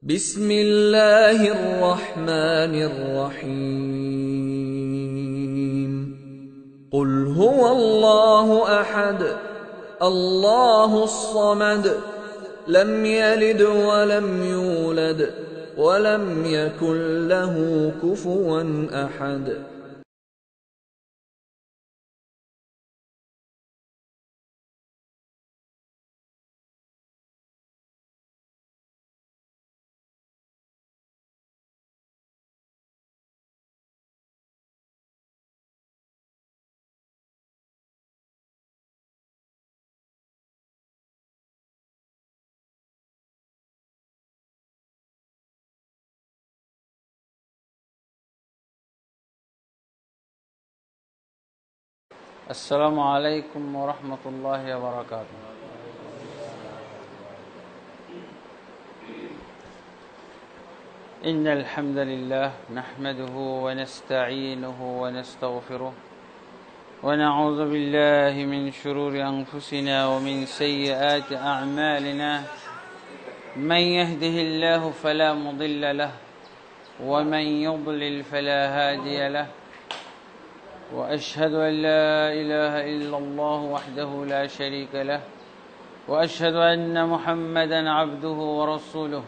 بسم الله الرحمن الرحيم قل هو الله أحد الله الصمد لم يلد ولم يولد ولم يكن له كفوا أحد. السلام عليكم ورحمة الله وبركاته. إن الحمد لله نحمده ونستعينه ونستغفره ونعوذ بالله من شرور أنفسنا ومن سيئات أعمالنا. من يهده الله فلا مضل له ومن يضلل فلا هادي له، وأشهد أن لا إله إلا الله وحده لا شريك له، وأشهد أن محمدًا عبده ورسوله.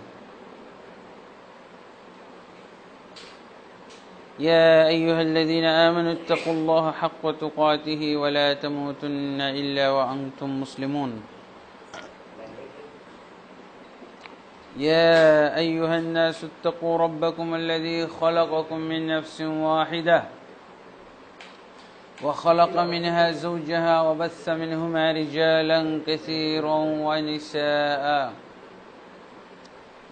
يا أيها الذين آمنوا اتقوا الله حق تقاته ولا تموتن إلا وأنتم مسلمون. يا أيها الناس اتقوا ربكم الذي خلقكم من نفس واحدة وخلق منها زوجها وبث منهما رجالا كثيرا ونساء،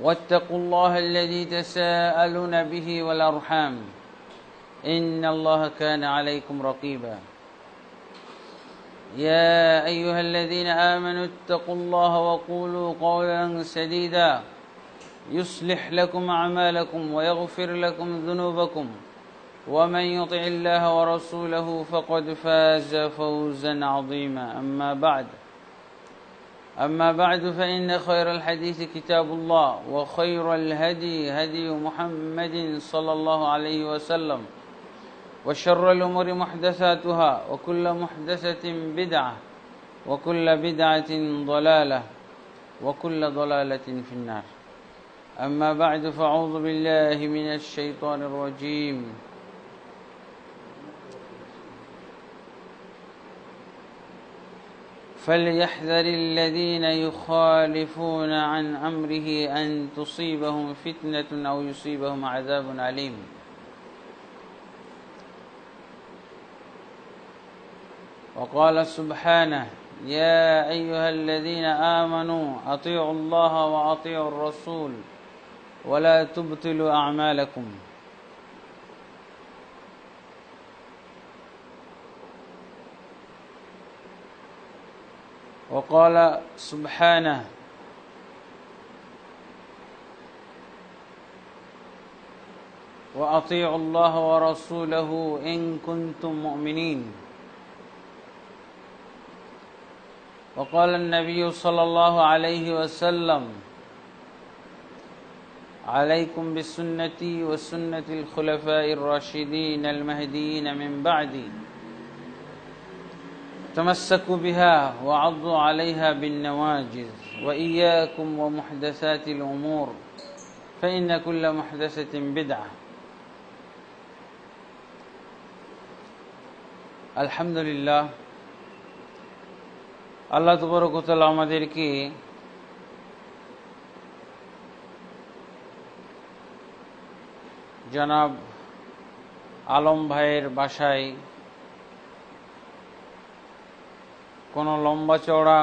واتقوا الله الذي تساءلون به والأرحام إن الله كان عليكم رقيبا. يا أيها الذين آمنوا اتقوا الله وقولوا قولا سديدا يصلح لكم أعمالكم ويغفر لكم ذنوبكم، ومن يطع الله ورسوله فقد فاز فوزا عظيما. أما بعد فإن خير الحديث كتاب الله، وخير الهدي هدي محمد صلى الله عليه وسلم، وشر الأمور محدثاتها، وكل محدثة بدعة، وكل بدعة ضلالة، وكل ضلالة في النار. أما بعد فأعوذ بالله من الشيطان الرجيم. فليحذر الذين يخالفون عن أمره أن تصيبهم فتنة أو يصيبهم عذاب أليم. وقال سبحانه: يا أيها الذين آمنوا أطيعوا الله وأطيعوا الرسول ولا تبطلوا أعمالكم. وقال سبحانه: وأطيعوا الله ورسوله إن كنتم مؤمنين. وقال النبي صلى الله عليه وسلم: عليكم بسنتي وسنة الخلفاء الراشدين المهديين من بعدي، تمسكوا بها وعضوا عليها بالنواجذ، وإياكم ومحدثات الأمور فإن كل محدثة بدعة. আলহামদুলিল্লাহ, আল্লাহ তাবারক ওয়া তাআলা আমাদেরকে জনাব আলম ভাইয়ের বাসায় কোনো লম্বা চওড়া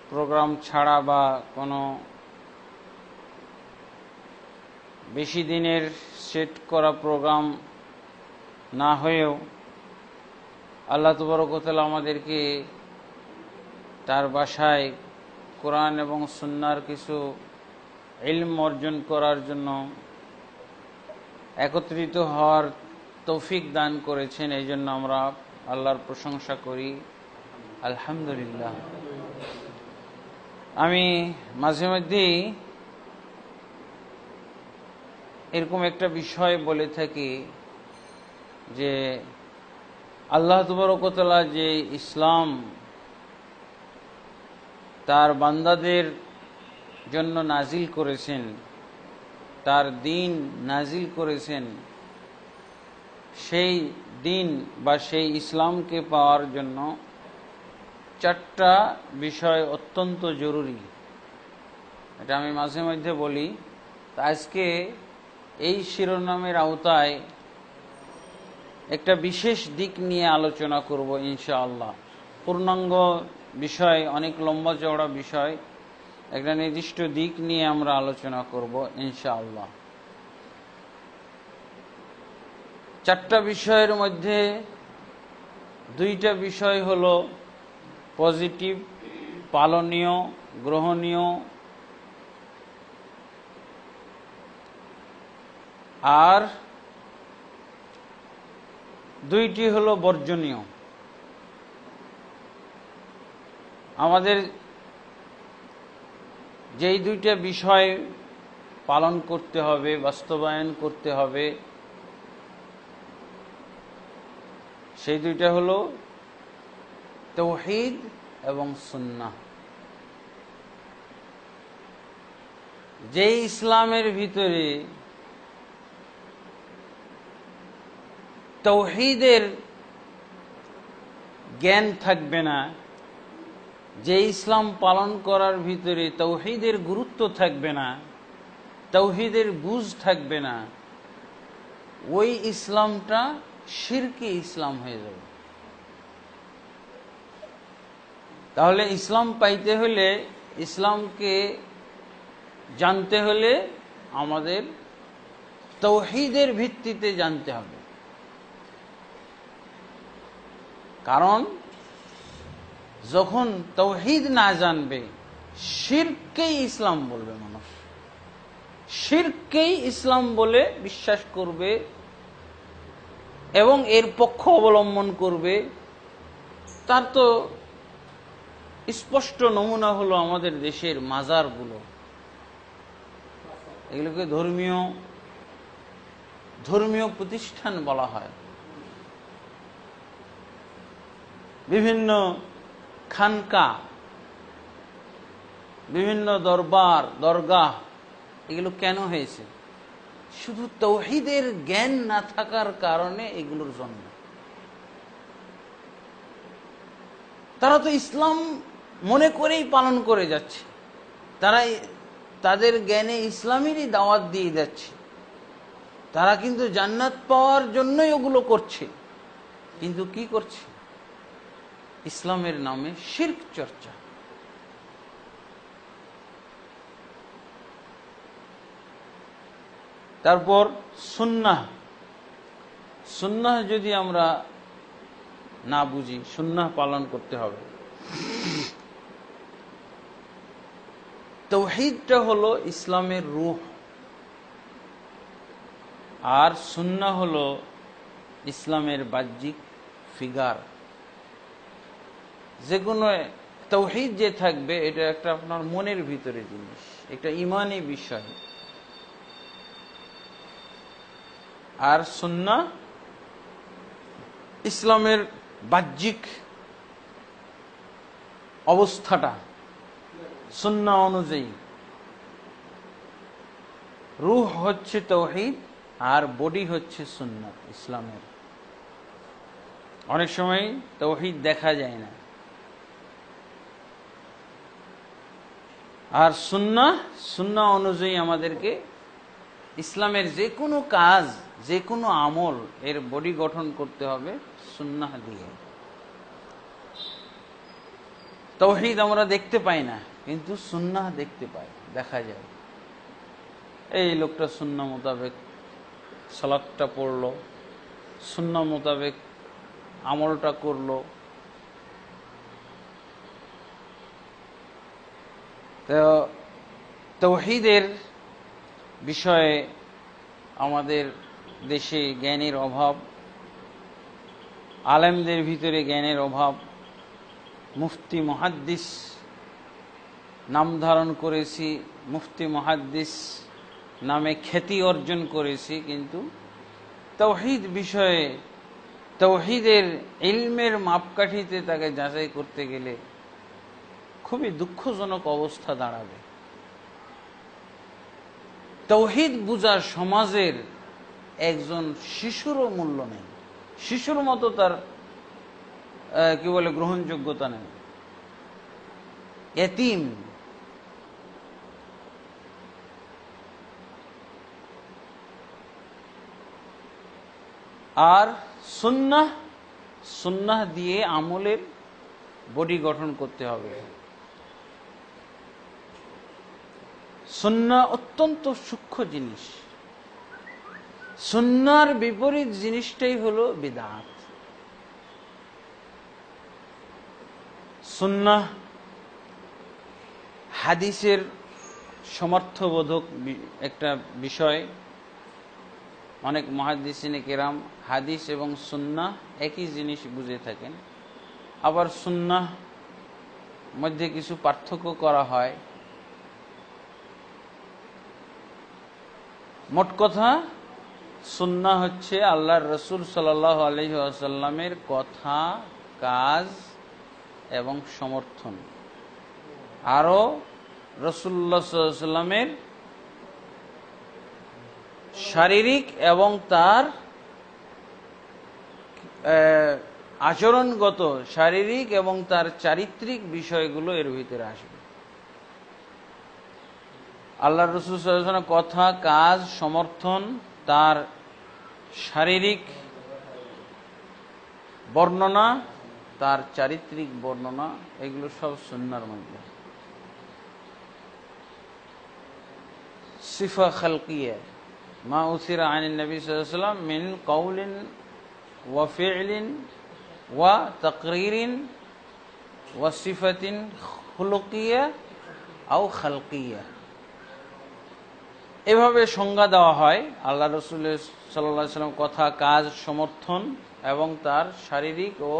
প্রোগ্রাম ছাড়া বা কোনো বেশি দিনের সেট করা প্রোগ্রাম না হয়েও আল্লাহ তাবারক ওয়া তাআলা আমাদেরকে তার বাসায় কোরআন এবং সুন্নাহর কিছু ইলম অর্জন করার জন্য একত্রিত হওয়ার তৌফিক দান করেছেন। এই জন্য আমরা আল্লাহর প্রশংসা করি, আলহামদুলিল্লাহ। আমি মাঝে মধ্যেই এরকম একটা বিষয় বলে থাকি যে আল্লাহ তাবারক ওয়া তাআলা যে ইসলাম তার বান্দাদের জন্য নাজিল করেছেন, তার দ্বীন নাজিল করেছেন, সেই দ্বীন বা সেই ইসলামকে পাওয়ার জন্য চারটা বিষয় অত্যন্ত জরুরি। এটা আমি মাঝে মধ্যে বলি। আজকে এই শিরোনামের আওতায় একটা বিশেষ দিক নিয়ে আলোচনা করব ইনশাআল্লাহ। পূর্ণাঙ্গ বিষয়, অনেক লম্বা চওড়া বিষয়, একটা নির্দিষ্ট দিক নিয়ে আমরা আলোচনা করব ইনশাআল্লাহ। চারটা বিষয়ের মধ্যে দুইটা বিষয় হলো পজিটিভ, পালনীয়, গ্রহণীয়, আর দুইটি হলো বর্জনীয়। আমাদের যেই দুইটা বিষয় পালন করতে হবে, বাস্তবায়ন করতে হবে, সেই দুইটা হলো তাওহীদ এবং সুন্নাহ। যেই ইসলামের ভিতরে তাওহীদের জ্ঞান থাকবে না, যে ইসলাম পালন করার ভিতরে তাওহীদের গুরুত্ব থাকবে না, তাওহীদের বুঝ থাকবে না, ওই ইসলামটা শিরকি ইসলাম হয়ে যাবে। তাহলে ইসলাম পাইতে হলে, ইসলামকে জানতে হলে আমাদের তাওহীদের ভিত্তিতে জানতে হবে। কারণ যখন তাওহীদ না জানবে, শিরকেই ইসলাম বলবে মানুষ, শিরকেই ইসলাম বলে বিশ্বাস করবে এবং এর পক্ষ অবলম্বন করবে। তার তো স্পষ্ট নমুনা হলো আমাদের দেশের মাজারগুলো। এগুলোকে ধর্মীয় প্রতিষ্ঠান বলা হয়। বিভিন্ন খানকা, বিভিন্ন দরবার, দরগাহ, এগুলো কেন হয়েছে? শুধু তাওহীদের জ্ঞান না থাকার কারণে এগুলোর জন্ম। তারা তো ইসলাম মনে করেই পালন করে যাচ্ছে, তারা তাদের জ্ঞানে ইসলামেরই দাওয়াত দিয়ে যাচ্ছে। তারা কিন্তু জান্নাত পাওয়ার জন্যই ওগুলো করছে, কিন্তু কি করছে? ইসলামের নামে শিরক চর্চা। তারপর সুন্নাহ। সুন্নাহ যদি আমরা না বুঝি, সুন্নাহ পালন করতে হবে। তাওহীদটা হলো ইসলামের রূহ, আর সুন্নাহ হলো ইসলামের বাহ্যিক ফিগার। যে কোনো তাওহীদ যে থাকবে, এটা একটা আপনার মনের ভিতরে জিনিস, একটা ঈমানি বিষয়। আর সুন্নাহ ইসলামের বাহ্যিক অবস্থাটা সুন্নাহ অনুযায়ী। রূহ হচ্ছে তাওহীদ আর বডি হচ্ছে সুন্নাত ইসলামের। অনেক সময় তাওহীদ দেখা যায় না, আর সুন্নাহ অনুযায়ী আমাদেরকে ইসলামের যে কোনো কাজ, যে কোনো আমল, এর বডি গঠন করতে হবে সুন্নাহ দিয়ে। তাওহীদ আমরা দেখতে পাই না, কিন্তু সুন্নাহ দেখতে পাই, দেখা যায়। এই লোকটা সুন্নাহ মোতাবেক সালাতটা পড়লো, সুন্নাহ মোতাবেক আমলটা করলো। তো তাওহীদের বিষয়ে আমাদের দেশে জ্ঞানের অভাব, আলেমদের ভিতরে জ্ঞানের অভাব। মুফতি মুহাদ্দিস নাম ধারণ করেছি, মুফতি মুহাদ্দিস নামে খ্যাতি অর্জন করেছি, কিন্তু তাওহীদ বিষয়ে, তাওহীদের ইলমের মাপকাঠিতে তাকে যাচাই করতে গেলে খুবই দুঃখজনক অবস্থা দাঁড়াবে। তাওহীদ বুঝা সমাজের একজন শিশুরও মূল্য নেই, শিশুর মতো তার কি বলে গ্রহণযোগ্যতা নেই, এতিম। আর সুন্নাহ দিয়ে আমলের বডি গঠন করতে হবে। সুন্নাহ অত্যন্ত সূক্ষ্ম জিনিস। সুন্নাহর বিপরীত জিনিসটাই হলো বিদআত। সুন্নাহ হাদিসের সমর্থবোধক একটা বিষয়। অনেক মুহাদ্দিসিনে কেরাম হাদিস এবং সুন্নাহ একই জিনিস বুঝে থাকেন। আবার সুন্নাহ মধ্যে কিছু পার্থক্য করা হয়। মোট কথা, সুন্নাহ হচ্ছে আল্লাহর রাসূল সাল্লাল্লাহু আলাইহি ওয়াসাল্লামের কথা, কাজ এবং সমর্থন। আরো রাসূলুল্লাহ সাল্লাল্লাহু আলাইহি ওয়াসাল্লামের শারীরিক এবং তার আচরণগত, শারীরিক এবং তার চারিত্রিক বিষয়গুলো এর ভিতরে আসবে। আল্লাহর রাসূল সাল্লাল্লাহু আলাইহি ওয়াসাল্লামের কথা, কাজ, সমর্থন, তার শারীরিক বর্ণনা, তার চারিত্রিক বর্ণনা, এগুলো সব সুন্নাহর মধ্যে। সিফা খালকিয়া মা উসিরা আনিন নবী সাল্লাল্লাহু আলাইহি ওয়াসাল্লাম মিন কাউলিন ওয়া ফি'লিন ওয়া তাকরিরিন ওয়া সিফাতিন খুলুকিয়া আও খালকিয়া। এভাবে সংজ্ঞা দেওয়া হয় আল্লাহ রাসূল সাল্লাল্লাহু আলাইহি ওয়াসাল্লাম কথা, কাজ, সমর্থন এবং তার শারীরিক ও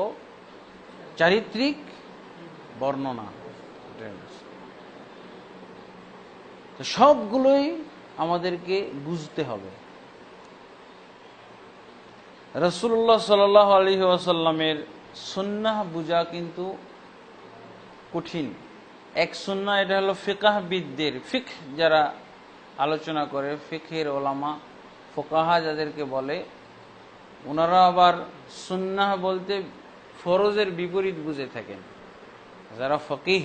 চারিত্রিক বর্ণনা। তো সবগুলোই আমাদেরকে বুঝতে হবে। রাসূলুল্লাহ সাল্লাল্লাহু আলাইহি ওয়াসাল্লামের সুন্নাহ বুঝা কিন্তু কঠিন। এক সুন্নাহ, এটা হলো ফিকহবিদদের, ফিকহ যারা আলোচনা করে, ফিকহের ওলামা, ফুকাহা যাদেরকে বলে, ওনারা আবার সুন্নাহ বলতে ফরজের বিপরীত বুঝে থাকেন। যারা ফকিহ,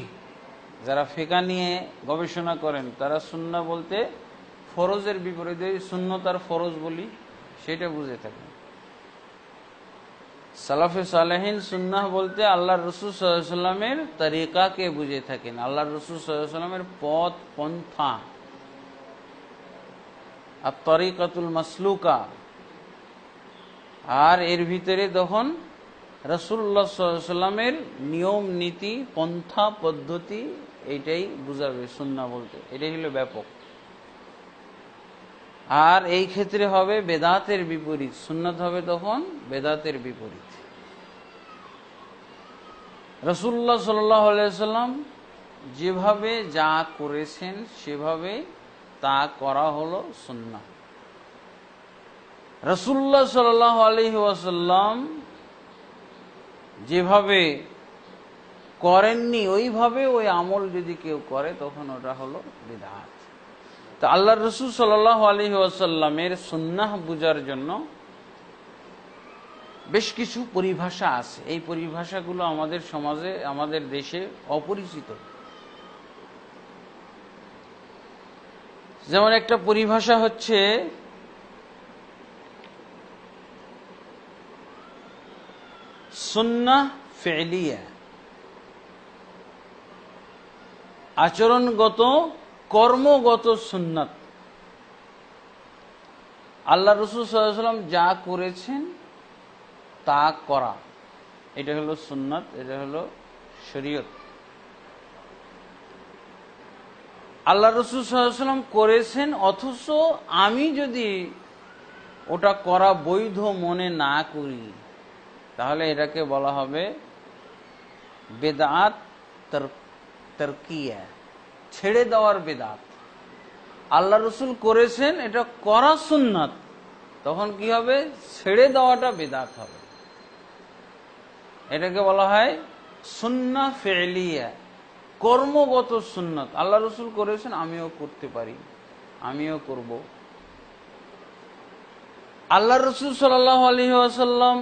যারা ফিকহ নিয়ে গবেষণা করেন, তারা সুন্নাহ বলতে ফরজের বিপরীতে, সুন্নাত আর ফরজ বলি, সেটা বুঝে থাকেন। সালাফে সালেহিন সুন্নাহ বলতে আল্লাহর রাসূল সাল্লাল্লাহু আলাইহি ওয়াসাল্লামের তরিকাকে বুঝে থাকেন, আল্লাহর রাসূল সাল্লাল্লাহু আলাইহি ওয়াসাল্লামের পথ পন্থা, আর তরিকাতুল মাসলুকা। আর এর ভিতরে তখন রাসূলুল্লাহ সাল্লাল্লাহু আলাইহি ওয়াসাল্লামের নিয়ম নীতি, পন্থা পদ্ধতি, এইটাই বুঝাবে সুন্নাহ বলতে। এটাই হলো ব্যাপক। আর এই ক্ষেত্রে হবে বেদাতের বিপরীত, সুন্নাত হবে তখন বেদাতের বিপরীত। রাসূলুল্লাহ সাল্লাল্লাহু আলাইহি ওয়াসাল্লাম যেভাবে যা করেছেন সেভাবে তা করা হলো সুন্নাহ। রাসূলুল্লাহ সাল্লাল্লাহু আলাইহি ওয়াসাল্লাম যেভাবে করেননি ওইভাবে ওই আমল যদি কেউ করে তখন ওটা হলো বিদআত। তো আল্লাহর রাসূল সাল্লাল্লাহু আলাইহি ওয়াসাল্লামের সুন্নাহ বুঝার জন্য বেশ কিছু পরিভাষা আছে। এই পরিভাষাগুলো আমাদের সমাজে, আমাদের দেশে অপরিচিত। যেমন একটা পরিভাষা হচ্ছে সুন্নাহ ফি'লিয়া, আচরণগত কর্মগত সুন্নাত। আল্লাহ রাসূল সাল্লাল্লাহু আলাইহি ওয়াসাল্লাম যা করেছেন তা করা, এটা হলো সুন্নাত, এটা হলো শরীয়ত। আল্লাহ রাসূল সাল্লাল্লাহু আলাইহি ওয়াসাল্লাম করেছেন, অথচ আমি যদি ওটা করা বৈধ মনে না করি, তাহলে এটাকে বলা হবে বেদাত তারকিয়া, ছেড়ে দেওয়ার বেদাত। আল্লাহ রসুল করেছেন, এটা করা সুন্নাত, তখন কি হবে? ছেড়ে দেওয়াটা বিদআত হবে। এটাকে বলা হয় সুন্নাহ ফি'লিয়া, কর্মগত সুন্নাত। আল্লাহ রসুল করেছেন, আমিও করতে পারি, আমিও করব। আল্লাহ রসুল সাল্লাল্লাহু আলাইহি ওয়াসাল্লাম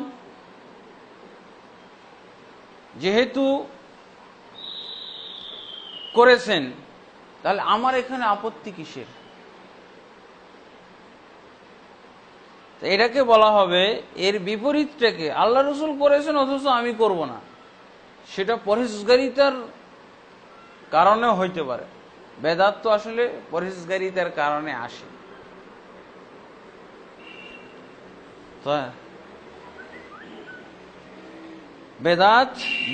যেহেতু করেছেন, তাহলে আমার এখানে আপত্তি কিসের? এটাকে বলা হবে, এর বিপরীতটাকে আল্লাহ রসুল করেছেন অথচ আমি করব না, সেটা পরহেজগারিতার কারণেও হইতে পারে। বেদাত তো আসলে পরহেজগারিতার কারণে আসে।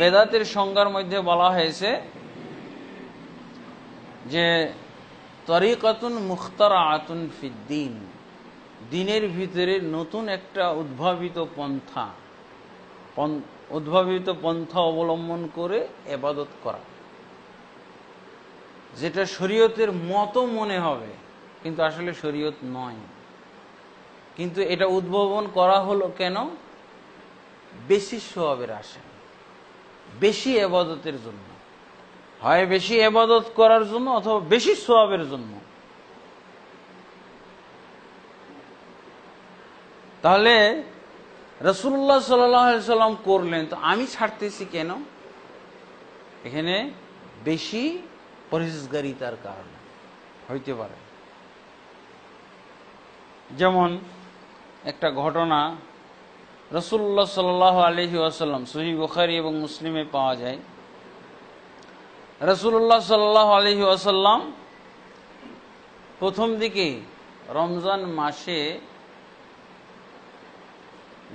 বেদাতের সংজ্ঞার মধ্যে বলা হয়েছে যে তরিকাতুন মুখতারাআতুন ফিদ্দীন, দ্বীনের ভিতরে নতুন একটা উদ্ভাবিত পন্থা অবলম্বন করে ইবাদত করা, যেটা শরীয়তের মতো মনে হবে কিন্তু আসলে শরীয়ত নয়। কিন্তু এটা উদ্ভাবন করা হলো কেন? বেশি সওয়াবের আশায়, বেশি ইবাদতের জন্য, হয় বেশি ইবাদত করার জন্য অথবা বেশি সওয়াবের জন্য। তাহলে রাসূলুল্লাহ সাল্লাল্লাহু আলাইহি সাল্লাম করলেন, তো আমি ছাড়তেছি কেন? এখানে বেশি পরহেজগারিতার কারণে হইতে পারে। যেমন একটা ঘটনা রাসূলুল্লাহ সাল্লাল্লাহু আলাইহি ওয়াসাল্লাম, সহিহ বুখারী এবং মুসলিমে পাওয়া যায়। রাসূলুল্লাহ সাল্লাল্লাহু আলাইহি ওয়াসাল্লাম প্রথম দিকে রমজান মাসে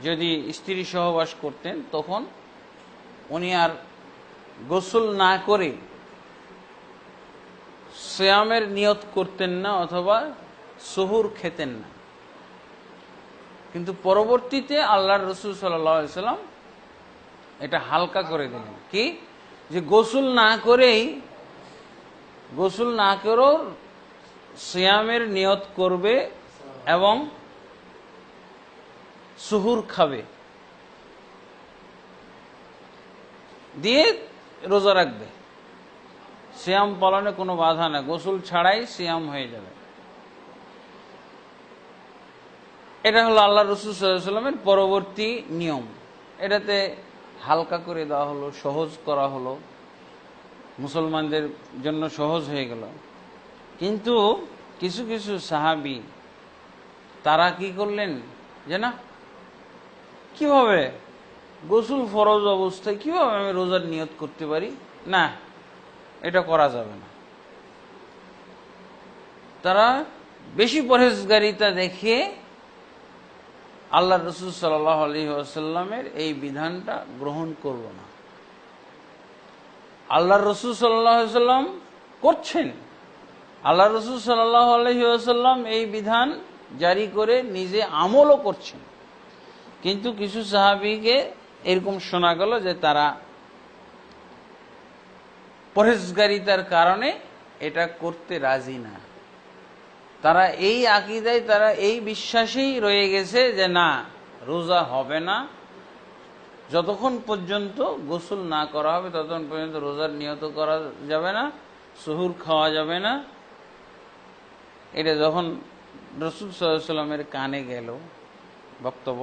যদি স্ত্রী সহবাস করতেন, তখন উনি আর গোসল না করে সিয়ামের নিয়ত করতেন না অথবা সুহুর খেতেন না। কিন্তু পরবর্তীতে আল্লাহর রাসূল সাল্লাল্লাহু আলাইহি সাল্লাম এটা হালকা করে দিলেন। কি? যে গোসল না করেও সিয়ামের নিয়ত করবে এবং সুহুর খাবে, দিয়ে রোজা রাখবে। সিয়াম পালনে কোনো বাধা নেই, গোসল ছাড়াই সিয়াম হয়ে যাবে। এটা হলো আল্লাহ রাসূল সাল্লাল্লাহু আলাইহি সাল্লামের পরবর্তী নিয়ম। এটাতে হালকা করে দেওয়া হলো, সহজ করা হলো, মুসলমানদের জন্য সহজ হয়ে গেল। কিন্তু কিছু কিছু সাহাবী তারা কি করলেন যে, না, কিভাবে গোসল ফরজ অবস্থায় কিভাবে আমি রোজার নিয়ত করতে পারি? না, এটা করা যাবে না। তারা বেশি পরহেজগারিতা দেখিয়ে আল্লাহ রাসূল সাল্লাল্লাহু আলাইহি ওয়াসাল্লামের এই বিধানটা গ্রহণ করল না। আল্লাহ রাসূল সাল্লাল্লাহু আলাইহি ওয়াসাল্লাম করছেন, আল্লাহ রাসূল সাল্লাল্লাহু আলাইহি ওয়াসাল্লাম এই বিধান জারি করে নিজে আমলও করছেন। কিন্তু কিছু সাহাবীকে এরকম শোনা গেল যে তারা পরহেজগারিতার কারণে এটা করতে রাজি না। তারা এই আকীদায়, তারা এই বিশ্বাসেই রয়ে গেছে যে না, রোজা হবে না, যতক্ষণ পর্যন্ত গোসল না করা হবে ততক্ষণ পর্যন্ত রোজার নিয়ত করা যাবে না, সুহুর খাওয়া যাবে না। এটা যখন রাসূল সাল্লাল্লাহু আলাইহি সাল্লামের কানে গেল বক্তব্য,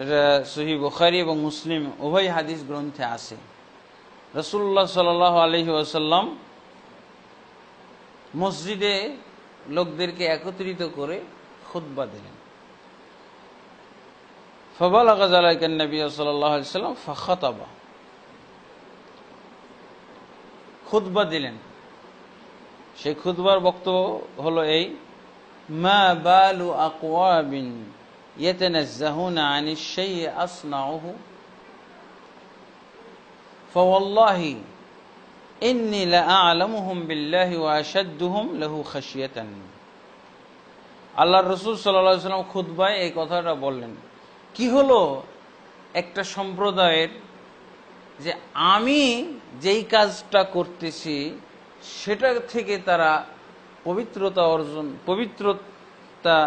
এটা সহিহ বুখারী এবং মুসলিম উভয় হাদিস গ্রন্থে আছে। রাসূলুল্লাহ সাল্লাল্লাহু আলাইহি ওয়াসাল্লাম মসজিদে লোকদেরকে একত্রিত করে খুতবা দিলেন। ফাবালাগা যালিকা নবী সাল্লাল্লাহু আলাইহি ওয়াসাল্লাম ফাখাতাবা, খুতবা দিলেন। সেই খুতবার বক্তব্য হলো এই: মা বালু আকওয়াবিন ইয়াতানাজ্জাহুনা আনিশ শাইই আসনাউহু ফাওয়াল্লাহি ইন্নী লাআলামুহুম বিল্লাহি ওয়া আশাদ্দুহুম লাহু খাশিয়াতান। আল্লাহর রাসূল সাল্লাল্লাহু আলাইহি ওয়াসাল্লাম খুতবায় এই কথাটা বললেন। কি হলো? একটা সম্প্রদায়ের যে আমি যেই কাজটা করতেছি সেটা থেকে তারা পবিত্রতা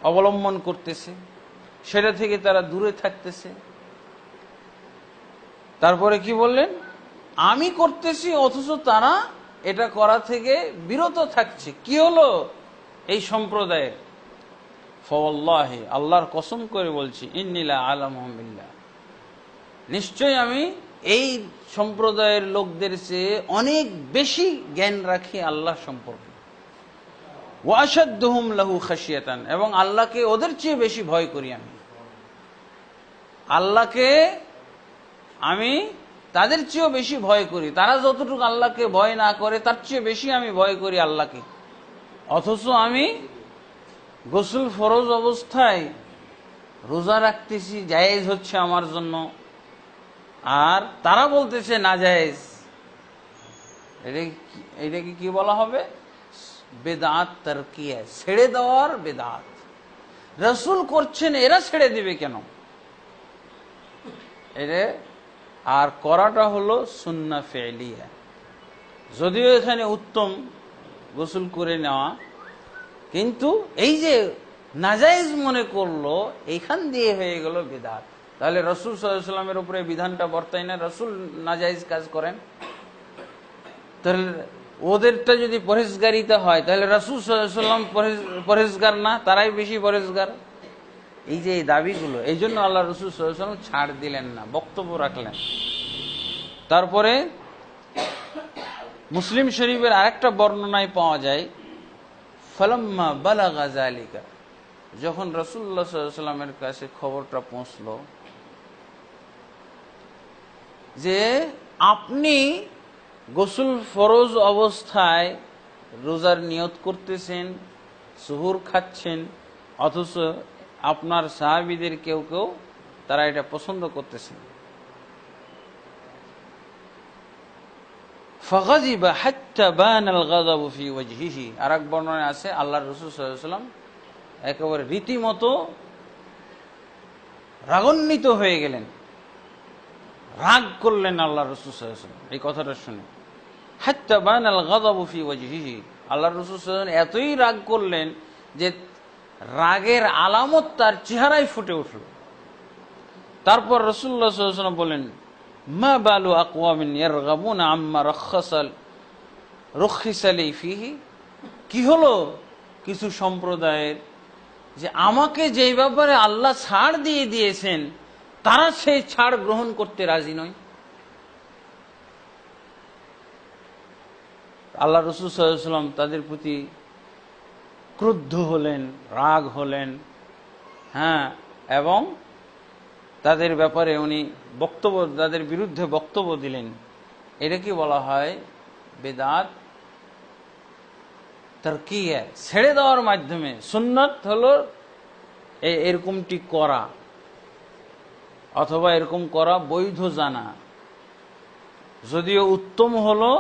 অবলম্বন করতেছে, সেটা থেকে তারা দূরে থাকতেছে। তারপরে কি বললেন? আমি করতেছি অথচ তারা এটা করা থেকে বিরত থাকছে। কি হলো এই সম্প্রদায়ের? ফাওয়াল্লাহি, আল্লাহর কসম করে বলছি, ইন্নী লা আ'লামু বিল্লাহ, নিশ্চয় আমি এই সম্প্রদায়ের লোকদের চেয়ে অনেক বেশি জ্ঞান রাখি আল্লাহ সম্পর্কে। ওয়া আশাদ্দুহুম লাহু খাশিয়াতান, এবং আল্লাহকে ওদের চেয়ে বেশি ভয় করি আমি। আল্লাহকে আমি তাদের চেয়েও বেশি ভয় করি। তারা যতটুকু আল্লাহকে ভয় না করে তার চেয়ে বেশি আমি ভয় করি আল্লাহকে। অথচ আমি গোসল ফরজ অবস্থায় রোজা রাখতেছি, জায়েজ হচ্ছে আমার জন্য, আর তারা বলতেছে না জায়েজ। এটাকে কি বলা হবে? বেদাত তারকিয়া, ছেড়ে দেওয়ার বেদাত। রাসূল করছেন, এরা ছেড়ে দিবে কেন? এটা আর করাটা হলো সুন্নাহ ফি'লিয়া। যদিও এখানে উত্তম গোসল করে নেওয়া, কিন্তু এই যে নাজায়েজ মনে করলো, এইখান দিয়ে হয়ে গেল বিদআত। তাহলে রাসূল সাল্লাল্লাহু আলাইহি ওয়াসাল্লামের উপরে বিধানটা বর্তায় না? রাসূল নাজায়েজ কাজ করেন, তাহলে ওদেরটা যদি পরহেজগারিতা হয়, তাহলে রাসূল সাল্লাল্লাহু আলাইহি ওয়াসাল্লাম পরহেজগার না? তারাই বেশি পরহেজগার। এই যে এই দাবিগুলো, এই জন্য আল্লাহ রাসূল সাল্লাল্লাহু আলাইহি ওয়াসাল্লাম ছাড় দিলেন না, বক্তব্য রাখলেন। তারপরে মুসলিম শরীফের আরেকটা বর্ণনায় পাওয়া যায়, ফালাম্মা বালাগা যালিকা, যখন রাসূলুল্লাহ সাল্লাল্লাহু আলাইহি ওয়াসাল্লামের কাছে খবরটা পৌঁছলো যে আপনি গোসল ফরজ অবস্থায় রোজার নিয়ত করতেছেন, সুহুর খাচ্ছেন, অথচ আপনার সাহাবীদের কেউ কেউ তারা এটা পছন্দ করতেছেন। ফাগাযিবা হাত্তা বানাল গাযাবু ফি ওয়াজহিহি, আরেক বর্ণনায় আছে আল্লাহর রাসূল সাল্লাল্লাহু আলাইহি ওয়াসাল্লাম একেবারে রীতিমতো রাগান্বিত হয়ে গেলেন, রাগ করলেন আল্লাহর রাসূল সাল্লাল্লাহু আলাইহি ওয়াসাল্লাম এই কথাটা শুনে। হাত্তা বানাল গাযাবু ফি ওয়াজহিহি, আল্লাহর রাসূল সাল্লাল্লাহু আলাইহি ওয়াসাল্লাম এতই রাগ করলেন যে রাগের আলামত তার চেহারায় ফুটে উঠল। তারপর রাসূলুল্লাহ সাল্লাল্লাহু আলাইহি ওয়াসাল্লাম বলেন, মা বালু আকওয়ামিন ইয়ারগাবুনা আম্মা রুখিসা লি ফিহি, কি হলো কিছু সম্প্রদায়ের যে আমাকে যেই ব্যাপারে আল্লাহ ছাড় দিয়ে দিয়েছেন তারা সেই ছাড় গ্রহণ করতে রাজি নয়। আল্লাহ রাসূল সাল্লাল্লাহু আলাইহি ওয়াসাল্লাম তাদের প্রতি ক্রুদ্ধ হলেন, রাগ হলেন, হ্যাঁ, এবং তাদের ব্যাপারে উনি তাদের বিরুদ্ধে বক্তব্য দিলেন। এটাকে বলা হয় বেদাত তারকিয়া, ছেড়ে দেওয়ার মাধ্যমে। সুন্নাত হলো এরকমটি করা, অথবা এরকম করা বৈধ জানা, যদিও উত্তম হলো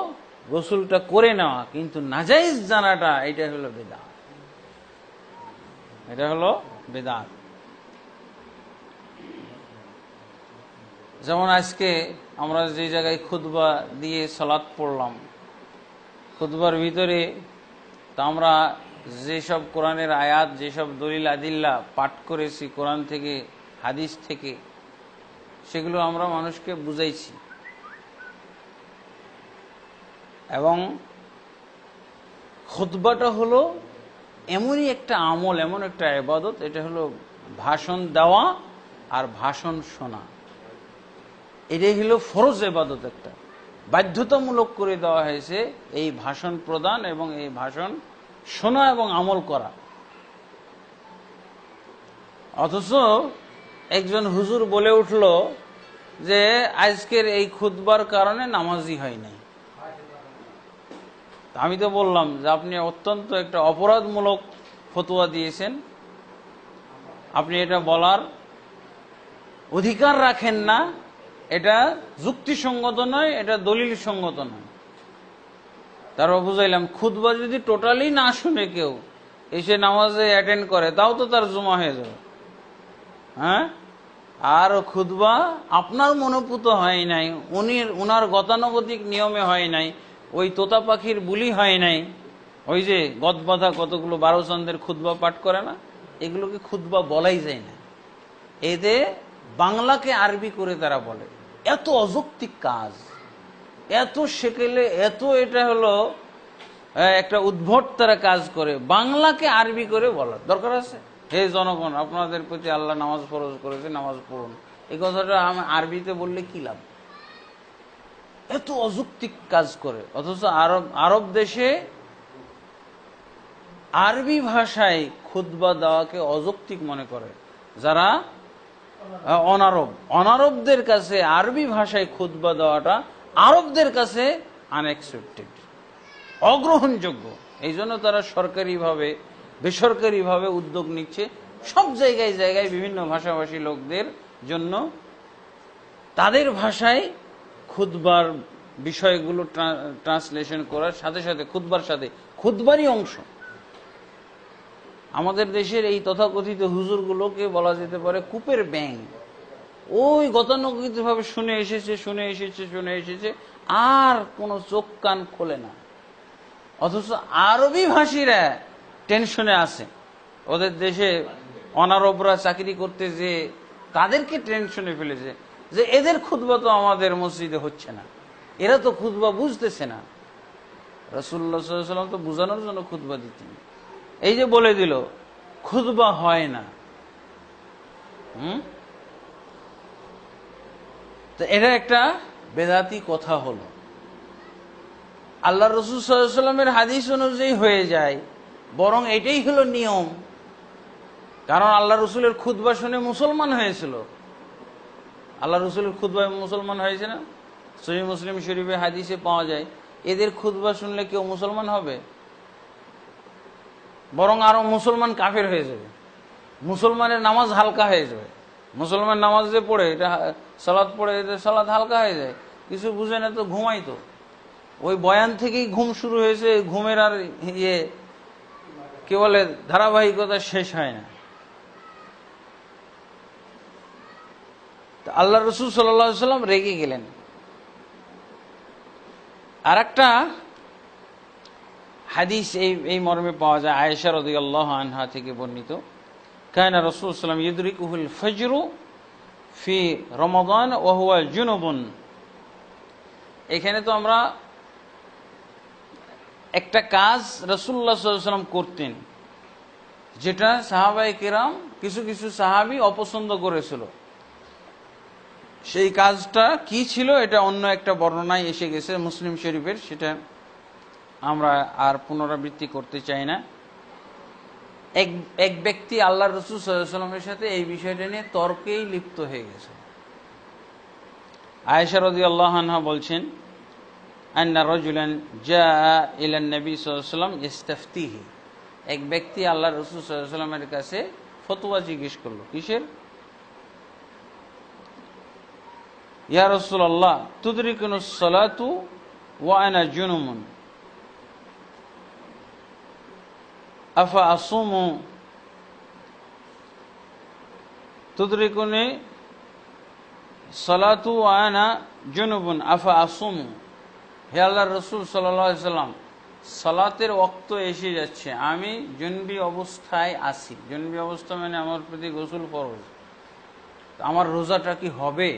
গোসলটা করে নেওয়া, কিন্তু নাজায়েজ জানাটা এটা হলো বেদাত, এটা হলো বেদাত। যেমন আজকে আমরা যে জায়গায় খুতবা দিয়ে সালাত পড়লাম, খুতবার ভিতরে তা আমরা যেসব কোরআনের আয়াত, যেসব দলিল আদিল্লা পাঠ করেছি কোরআন থেকে, হাদিস থেকে, সেগুলো আমরা মানুষকে বুঝাইছি। এবং খুতবাটা হলো এমনই একটা আমল, এমন একটা ইবাদত, এটা হলো ভাষণ দেওয়া আর ভাষণ শোনা। এটাই হলো ফরজ ইবাদত, একটা বাধ্যতামূলক করে দেওয়া হয়েছে এই ভাষণ প্রদান এবং এই ভাষণ শোনা এবং আমল করা। অথচ একজন হুজুর বলে উঠল যে আজকের এই খুতবার কারণে নামাজই হয় নাই। আমি তো বললাম যে আপনি অত্যন্ত একটা অপরাধমূলক ফতোয়া দিয়েছেন, আপনি এটা বলার অধিকার রাখেন না, এটা যুক্তিসঙ্গত নয়, এটা দলিল সঙ্গত নয়। তারপর বুঝাইলাম খুতবা যদি টোটালি না শুনে কেউ এসে নামাজে অ্যাটেন্ড করে, তাও তো তার জমা হয়ে যাবে। হ্যাঁ, আর খুতবা আপনার মনোপুত হয় নাই, উনার গতানুগতিক নিয়মে হয় নাই, ওই তোতা পাখির বুলি হয় নাই, ওই যে গদবাধা কতগুলো 12 চাঁদের খুতবা পাঠ করে না, এগুলোকে খুতবা বলাই যায় না, এতে বাংলাকে আরবি করে তারা বলে। এত অযৌক্তিক কাজ, এত সেকেলে, এত এটা হলো একটা উদ্ভট তারা কাজ করে, বাংলাকে আরবি করে বলার দরকার আছে? হে জনগণ, আপনাদের প্রতি আল্লাহ নামাজ ফরজ করেছে, নামাজ পড়ুন, এই কথাটা আমি আরবিতে বললে কি লাভ? এত অযৌক্তিক কাজ করে। অথচ আরব দেশে আরবি ভাষায় খুতবা দেওয়াকে অযৌক্তিক মনে করে যারা অনারবদের কাছে আরবি ভাষায় খুতবা দেওয়াটা আরবদের কাছে আনএক্সপেক্টেড, অগ্রহণযোগ্য। এই জন্য তারা সরকারিভাবে বেসরকারিভাবে উদ্যোগ নিচ্ছে সব জায়গায় জায়গায় বিভিন্ন ভাষাভাষী লোকদের জন্য তাদের ভাষায় খুতবার বিষয়গুলো ট্রান্সলেশন করার সাথে সাথে খুতবার সাথে খুতবারই অংশ। আমাদের দেশের এই তথাকথিত হুজুরগুলোকে বলা যেতে পারে কূপের ব্যাঙ। ওই গতানুগতিক ভাবে শুনে এসেছে আর কোনো চোখ কান খোলে না। অথচ আরবি ভাষীরা টেনশনে আছে, ওদের দেশে অনারবরা চাকরি করতে যে তাদেরকে টেনশনে ফেলেছে যে এদের খুতবা তো আমাদের মসজিদে হচ্ছে না, এরা তো খুতবা বুঝতেছে না। রাসূলুল্লাহ সাল্লাল্লাহু আলাইহি ওয়াসাল্লাম তো বুঝানোর জন্য খুতবা দিতেন, এই যে বলে দিল খুতবা হয় না। তো এটা একটা বেদাতি কথা হলো। আল্লাহ রাসূল সাল্লাল্লাহু আলাইহি ওয়াসাল্লামের হাদিস অনুযায়ী হয়ে যায়, বরং এটাই হলো নিয়ম। কারণ আল্লাহ রসুলের খুতবা শুনে মুসলমান হয়েছিল। আল্লাহ রসুলের খুতবায় মুসলমান হয়েছে না? সহিহ মুসলিম শরীফে হাদিসে পাওয়া যায়, এদের খুতবা শুনলে কেউ মুসলমান হবে? বরং আরো মুসলমান কাফের হয়ে যাবে, মুসলমানের নামাজ হালকা হয়ে যাবে। মুসলমান নামাজ যে পড়ে, এটা সালাত পড়ে, এটা সালাত হালকা হয়ে যায়, কিছু বুঝে না তো ঘুমাইতো। ওই বয়ান থেকেই ঘুম শুরু হয়েছে, ঘুমের আর কে বলে ধারাবাহিকতা শেষ হয় না। আল্লাহ রসুল সাল্লাল্লাহু আলাইহি ওয়াসাল্লাম রেগে গেলেন। আর একটা হাদিস এই মর্মে পাওয়া যায়, আয়েশা রাদিয়াল্লাহু আনহা থেকে বর্ণিত, কানা রাসূল সাল্লাল্লাহু আলাইহি ওয়াসাল্লাম ইদরিকুহুল ফজরু ফি রমাদান ওয়া হুয়া জুনুবুন। এখানে তো আমরা একটা কাজ রাসূলুল্লাহ সাল্লাল্লাহু আলাইহি ওয়াসাল্লাম করতেন, যেটা সাহাবায়ে কেরাম কিছু কিছু সাহাবী অপছন্দ করেছিল। সেই কাজটা কি ছিল এটা অন্য একটা বর্ণনায় এসে গেছে মুসলিম শরীফের, সেটা আমরা আর পুনরাবৃত্তি করতে চাই না। এক ব্যক্তি আল্লাহ রাসূল সাল্লাল্লাহু আলাইহি ওয়াসাল্লামের সাথে এই বিষয়টা নিয়ে তর্কেই লিপ্ত হয়ে গেছে। আয়েশা রাদিয়াল্লাহু আনহা বলছেন, আন্না রাজুলান জাআ ইলা নবী সাল্লাল্লাহু আলাইহি ওয়াসাল্লাম ইস্তাফতিহি। এক ব্যক্তি আল্লাহ রাসূল সাল্লাল্লাহু আলাইহি ওয়াসাল্লামের কাছে ফতোয়া জিজ্ঞেস করলো। কিসের? ইয়া রাসূলুল্লাহ তুদরিকুনুস সালাতু ওয়া আনা জুনুবুন আফা আসুমু তুদরিকুনি সালাতু ওয়া আনা জুনুবুন আফা আসুমু। হে আল্লাহর রাসূল সাল্লাল্লাহু আলাইহি ওয়াসাল্লাম, সালাতের ওয়াক্ত এসে যাচ্ছে, আমি জুনবি অবস্থায় আছি। জুনবি অবস্থা মানে আমার প্রতি গোসল ফরজ, আমার রোজাটা কি হবে?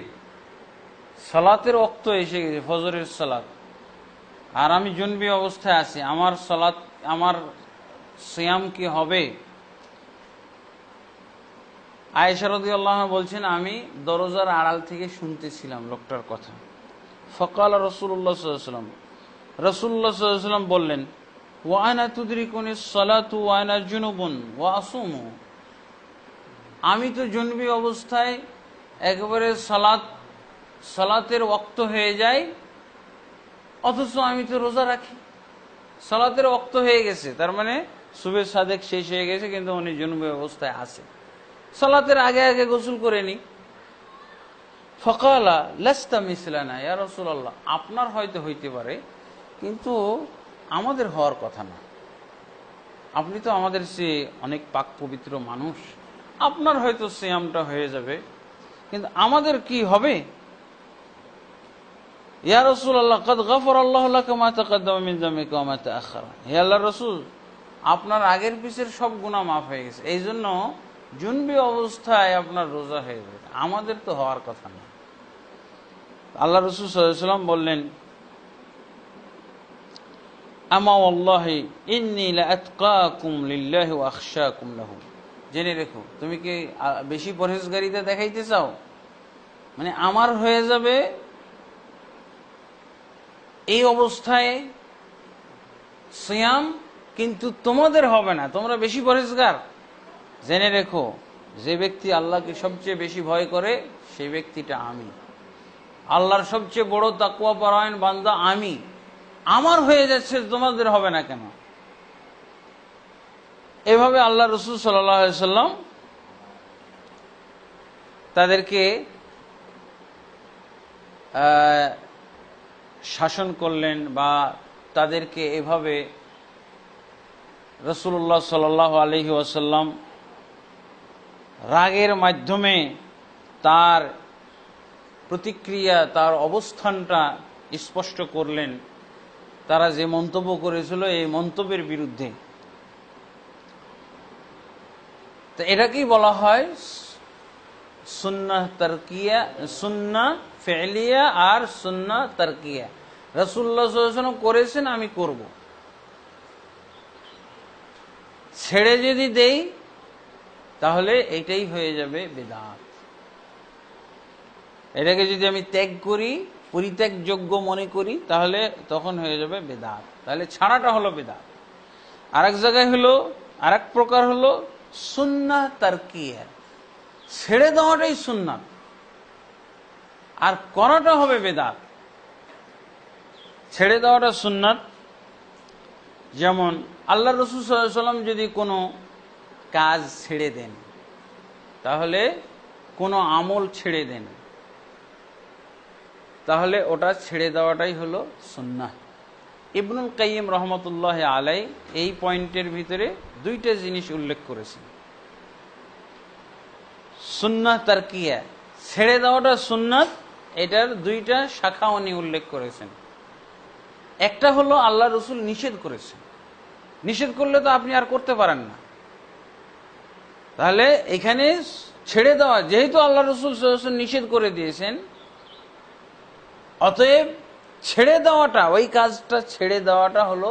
সালাতের ওয়াক্ত এসে গেছে, ফজরের সালাত, আর আমি জুনবি অবস্থায় আছি, আমার সালাত, আমার সিয়াম কি হবে? আয়েশা রাদিয়াল্লাহু আনহা বলছেন, আমি দরজার আড়াল থেকে শুনতেছিলাম লোকটার কথা। ফাকাল রাসূলুল্লাহ সাল্লাল্লাহু আলাইহি ওয়াসাল্লাম, রাসূলুল্লাহ সাল্লাল্লাহু আলাইহি ওয়াসাল্লাম বললেন, ওয়া আনা তুদরিকুনিস সালাতু ওয়া আনা জুনুবুন ওয়া আসুমু। আমি তো জুনবি অবস্থায় একেবারে সালাতের ওয়াক্ত হয়ে যায়, অথচ আমি তো রোজা রাখি। সালাতের ওয়াক্ত হয়ে গেছে, তার মানে সুবহে সাদেক শেষ হয়ে গেছে, কিন্তু উনি জুনুবি অবস্থায় আছে। সালাতের আগে আগে গোসল করে নি। ফাকালা লাস্তা মিসলানা ইয়া রাসূলুল্লাহ, আপনার হয়তো হইতে পারে, কিন্তু আমাদের হওয়ার কথা না। আপনি তো আমাদের চেয়ে অনেক পাক পবিত্র মানুষ, আপনার হয়তো সিয়ামটা হয়ে যাবে, কিন্তু আমাদের কি হবে? ইয়া রাসূলুল্লাহ ক্বাদ গাফারাল্লাহু লাকা মা তাকাদ্দামা মিন যামবিকা ওয়া মা তাআখারা, হে আল্লাহর রাসূল, আপনার আগের পিছের সব গুনাহ মাফ হয়ে গেছে, এই জন্য জুনবি অবস্থায় আপনার রোজা হয়ে যাবে, আমাদের তো হওয়ার কথা না। আল্লাহ রাসূল সাল্লাল্লাহু আলাইহি ওয়াসাল্লাম বললেন, আমা ওয়াল্লাহি ইন্নী লাআতকাকুম লিল্লাহি ওয়া আখশাকুম লাহু, জেনে রেখো, তুমি কি বেশি পরহেজগারিতা দেখাইতে চাও, মানে আমার হয়ে যাবে এই অবস্থায় সিয়াম, কিন্তু তোমাদের হবে না, তোমরা বেশি পরহেজগার। জেনে রেখো, যে ব্যক্তি আল্লাহকে সবচেয়ে বেশি ভয় করে সেই ব্যক্তিটা আমি, আল্লাহর সবচেয়ে বড় তাকওয়া পরায়ণ বান্দা আমি, আমার হয়ে যাচ্ছে, তোমাদের হবে না কেন? এভাবে আল্লাহ রাসূল সাল্লাল্লাহু আলাইহি সাল্লাম তাদেরকে শাসন করলেন, বা তাদেরকে এভাবে রাসূলুল্লাহ সাল্লাল্লাহু আলাইহি ওয়াসাল্লাম রাগের মাধ্যমে তার প্রতিক্রিয়া, তার অবস্থানটা স্পষ্ট করলেন, তারা যে মন্তব্য করেছিল এই মন্তব্যের বিরুদ্ধে। তো এটাকেই বলা হয় সুন্নাহ তারকিয়া, সুন্নাহ ফি'লিয়া আর সুন্নাহ তারকিয়া। রাসূলুল্লাহ সাল্লাল্লাহু আলাইহি ওয়াসাল্লাম করেছেন, আমি করব, ছেড়ে যদি দেই তাহলে এটাই হয়ে যাবে বিদআত। এটাকে যদি আমি ত্যাগ করি, পরিত্যাগযোগ্য মনে করি, তাহলে তখন হয়ে যাবে বিদআত, তাহলে ছাড়াটা হলো বিদআত। আরেক জায়গায় হলো, আরেক প্রকার হলো সুন্নাহ তারকিয়া, ছেড়ে দেওয়াটাই সুন্নাত আর করাটা হবে বিদআত। ছেড়ে দেওয়াটা সুন্নাত, যেমন আল্লাহ রাসূল সাল্লাল্লাহু আলাইহি ওয়াসাল্লাম যদি কোনো কাজ ছেড়ে দেন, তাহলে কোনো আমল ছেড়ে দেন, তাহলে ওটা ছেড়ে দেওয়াটাই হলো সুন্নাহ। ইবনুল কাইয়িম রহমতুল্লাহ আলাই এই পয়েন্টের ভিতরে দুইটা জিনিস উল্লেখ করেছেন। সুন্নাহ তারকিয়া, ছেড়ে দেওয়াটা সুন্নাত, এটার দুইটা শাখা উনি উল্লেখ করেছেন। একটা হলো আল্লাহ রাসূল নিষেধ করেছেন, নিষেধ করলে তো আপনি আর করতে পারেন না, তাহলে এখানে ছেড়ে দেওয়া, যেহেতু আল্লাহ রাসূল সাল্লাল্লাহু আলাইহি ওয়াসাল্লাম নিষেধ করে দিয়েছেন, অতএব ছেড়ে দেওয়াটা, ওই কাজটা ছেড়ে দেওয়াটা হলো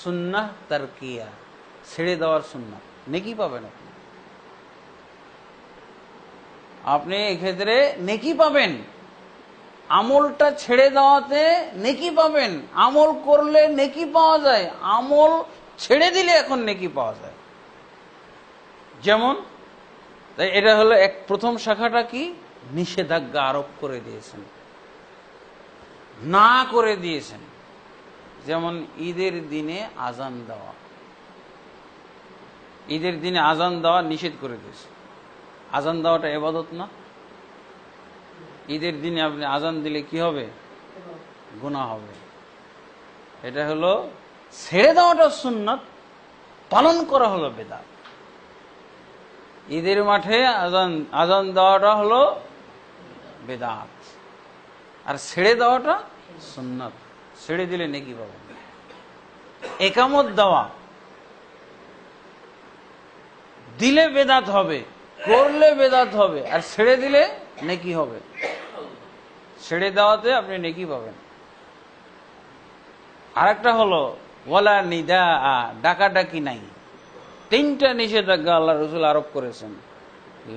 সুন্নাহ তারকিয়া, ছেড়ে দেওয়ার সুন্নাত, নেকি পাবেন আপনি। আপনি এক্ষেত্রে নেকি পাবেন, আমলটা ছেড়ে দেওয়াতে নেকি পাবেন। আমল করলে নেকি পাওয়া যায়, আমল ছেড়ে দিলে এখন নেকি পাওয়া যায়। যেমন এটা হলো এক, প্রথম শাখাটা কি, নিষেধাজ্ঞা আরোপ করে দিয়েছেন, না করে দিয়েছেন। যেমন ঈদের দিনে আজান দেওয়া, ঈদের দিনে আজান দেওয়া নিষেধ করে দিয়েছে। আজান দেওয়াটা ইবাদত না? ঈদের দিনে আপনি আজান দিলে কি হবে? গুনাহ হবে। এটা হলো ছেড়ে দেওয়াটা সুন্নাত, পালন করা হলো বিদআত। ঈদের মাঠে আজান দেওয়াটা হলো বিদআত, আর ছেড়ে দেওয়াটা সুন্নাত, ছেড়ে দিলে নেকি পাবেন। ইকামত দেওয়া, দিলে বিদআত হবে, করলে বিদআত হবে, আর ছেড়ে দিলে নেকি হবে। ছেড়ে দেওয়াতে আপনি নেকি পাবেন। আরেকটা হলো ওয়ালা নিদা, ডাকাডাকি নাই। তিনটা নিষেধাজ্ঞা আল্লাহ রাসূল আরোপ করেছেন।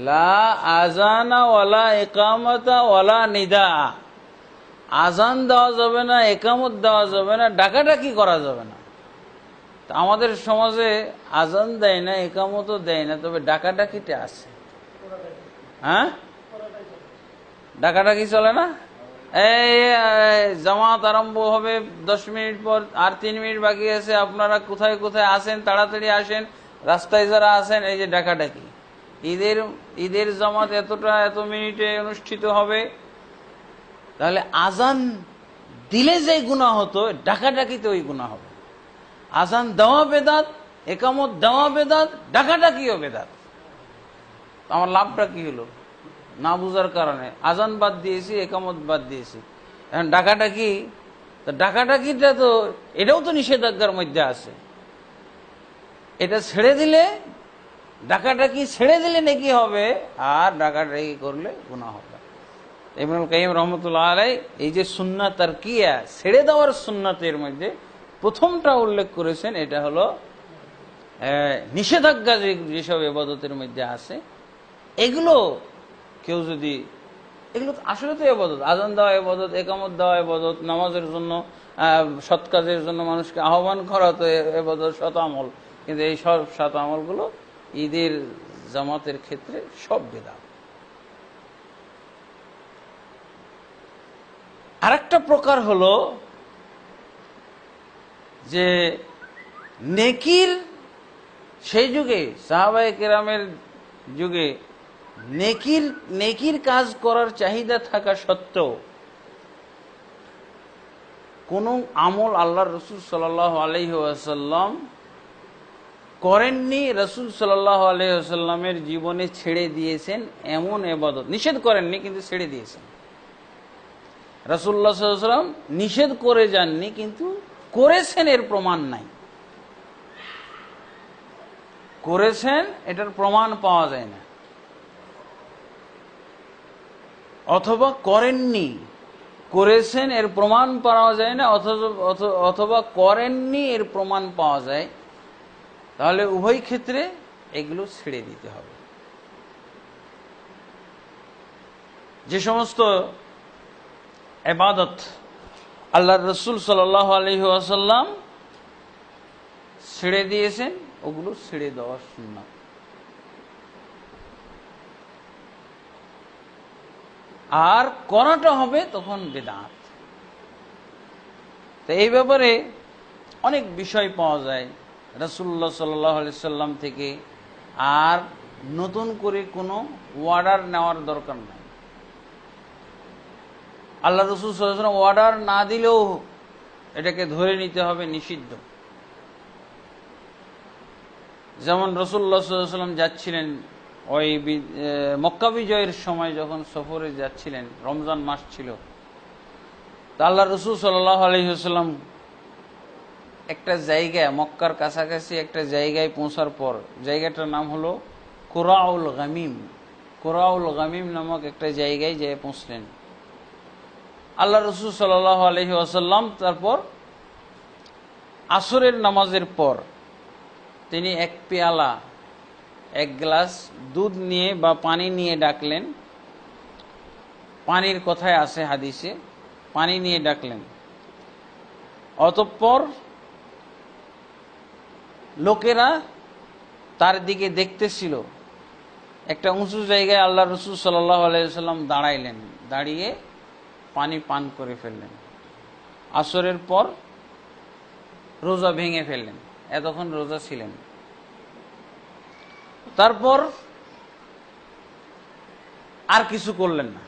লা আজানা ওয়ালা ইকামাতা ওয়ালা নিদা, আজান দেওয়া যাবে না, ইকামত দেওয়া যাবে না, ডাকাডাকি করা যাবে না। আমাদের সমাজে আজান দেয় না, ইকামতও দেয় না, তবে ডাকাডাকিটা আছে। হ্যাঁ, ডাকাডাকি চলে না? এই জামাত আরম্ভ হবে 10 মিনিট পর, আর 3 মিনিট বাকি আছে, আপনারা কোথায় কোথায় আছেন, তাড়াতাড়ি আসেন। রাস্তায় যারা আছেন, এই যে ডাকাডাকি, ঈদের জামাত এত মিনিটে অনুষ্ঠিত হবে। তাহলে আজান দিলে যে গুনাহ হতো, ডাকাডাকিতে ওই গুনাহ হবে। আজান দেওয়া বেদাত, ইকামত দেওয়া বেদাত, ডাকাডাকিও বেদাত। আমার লাভটা কি হলো? না বুঝার কারণে আজান বাদ দিয়েছি, ইকামত বাদ দিয়েছি। এখন ডাকাডাকি, তো ডাকাডাকিটা তো এটাও তো নিষেধাজ্ঞার মধ্যে আছে। এটা ছেড়ে দিলে, ডাকাডাকি ছেড়ে দিলে নাকি হবে, আর ডাকাডাকি করলে গুনাহ হবে। ইবনুল কাইয়িম রাহমাতুল্লাহ আলাইহি এই যে সুন্নাত তারকিয়া, ছেড়ে দেওয়ার সুন্নাতের মধ্যে প্রথমটা উল্লেখ করেছেন, এটা হলো নিষেধাজ্ঞা যেসব ইবাদতের মধ্যে আছে, এগুলো কেউ যদি, এগুলো আসলে তো ইবাদত, আযান দেওয়া ইবাদত, ইকামত দেওয়া ইবাদত, নামাজের জন্য, সৎ কাজের জন্য মানুষকে আহ্বান করা তো ইবাদত, সৎ আমল। কিন্তু এই সব সৎ আমলগুলো ঈদের জামাতের ক্ষেত্রে সব বিদআত। আরেকটা প্রকার হলো যে নেকির, সেই যুগে সাহাবায়ে কেরামের যুগে নেকির কাজ করার চাহিদা থাকা সত্ত্বেও কোন আমল আল্লাহর রাসূল সাল্লাল্লাহু আলাইহি ওয়াসাল্লাম করেননি, রাসূল সাল্লাল্লাহু আলাইহি ওয়াসাল্লামের জীবনে ছেড়ে দিয়েছেন এমন ইবাদত, নিষেধ করেননি কিন্তু ছেড়ে দিয়েছেন। রাসূলুল্লাহ সাল্লাল্লাহু আলাইহি ওয়াসাল্লাম নিষেধ করে যাননি কিন্তু করেছেন, এর প্রমাণ নাই। করেছেন এটার প্রমাণ পাওয়া যায় না, অথবা করেননি, করেছেন এর প্রমাণ পাওয়া যায় না, অথবা করেননি এর প্রমাণ পাওয়া যায়। তাহলে উভয় ক্ষেত্রে এগুলো ছেড়ে দিতে হবে। যে সমস্ত ইবাদত আল্লাহর রাসূল সাল্লাল্লাহু আলাইহি ওয়াসাল্লাম ছেড়ে দিয়েছেন, ওগুলো ছেড়ে দেওয়া সুন্নাত। আর করাটা হবে তখন বিদআত। তো এই ব্যাপারে অনেক বিষয় পাওয়া যায় রাসূলুল্লাহ সাল্লাল্লাহু আলাইহি সাল্লাম থেকে, আর নতুন করে কোনো অর্ডার নেওয়ার দরকার নাই। আল্লাহ রাসূল সাল্লাল্লাহু আলাইহি ওয়াসাল্লাম অর্ডার না দিলেও এটাকে ধরে নিতে হবে নিষিদ্ধ। যেমন রাসূলুল্লাহ সাল্লাল্লাহু আলাইহি ওয়াসাল্লাম যাচ্ছিলেন ওই মক্কা বিজয়ের সময়, যখন সফরে যাচ্ছিলেন, রমজান মাস ছিল, তা আল্লাহ রাসূল সাল্লাল্লাহু আলাইহি ওয়াসাল্লাম একটা জায়গায়, মক্কার কাছাকাছি একটা জায়গায় পৌঁছার পর, জায়গাটার নাম হলো কুরাউল গামিম, কুরাউল গামিম নামক একটা জায়গায় যেয়ে পৌঁছলেন। আল্লাহ রাসূল সাল্লাল্লাহু আলাইহি ওয়াসাল্লাম তারপর আসরের নামাজের পর তিনি এক পেয়ালা, এক গ্লাস দুধ নিয়ে বা পানি নিয়ে ডাকলেন। পানির কথায় আছে হাদিসে, পানি নিয়ে ডাকলেন। অতঃপর লোকেরা তার দিকে দেখতেছিল। একটা উঁচু জায়গায় আল্লাহ রাসূল সাল্লাল্লাহু আলাইহি ওয়াসাল্লাম দাঁড়াইলেন, দাঁড়িয়ে পানি পান করে ফেললেন। আসরের পর রোজা ভেঙে ফেললেন, এতক্ষণ রোজা ছিলেন। তারপর আর কিছু করলেন না।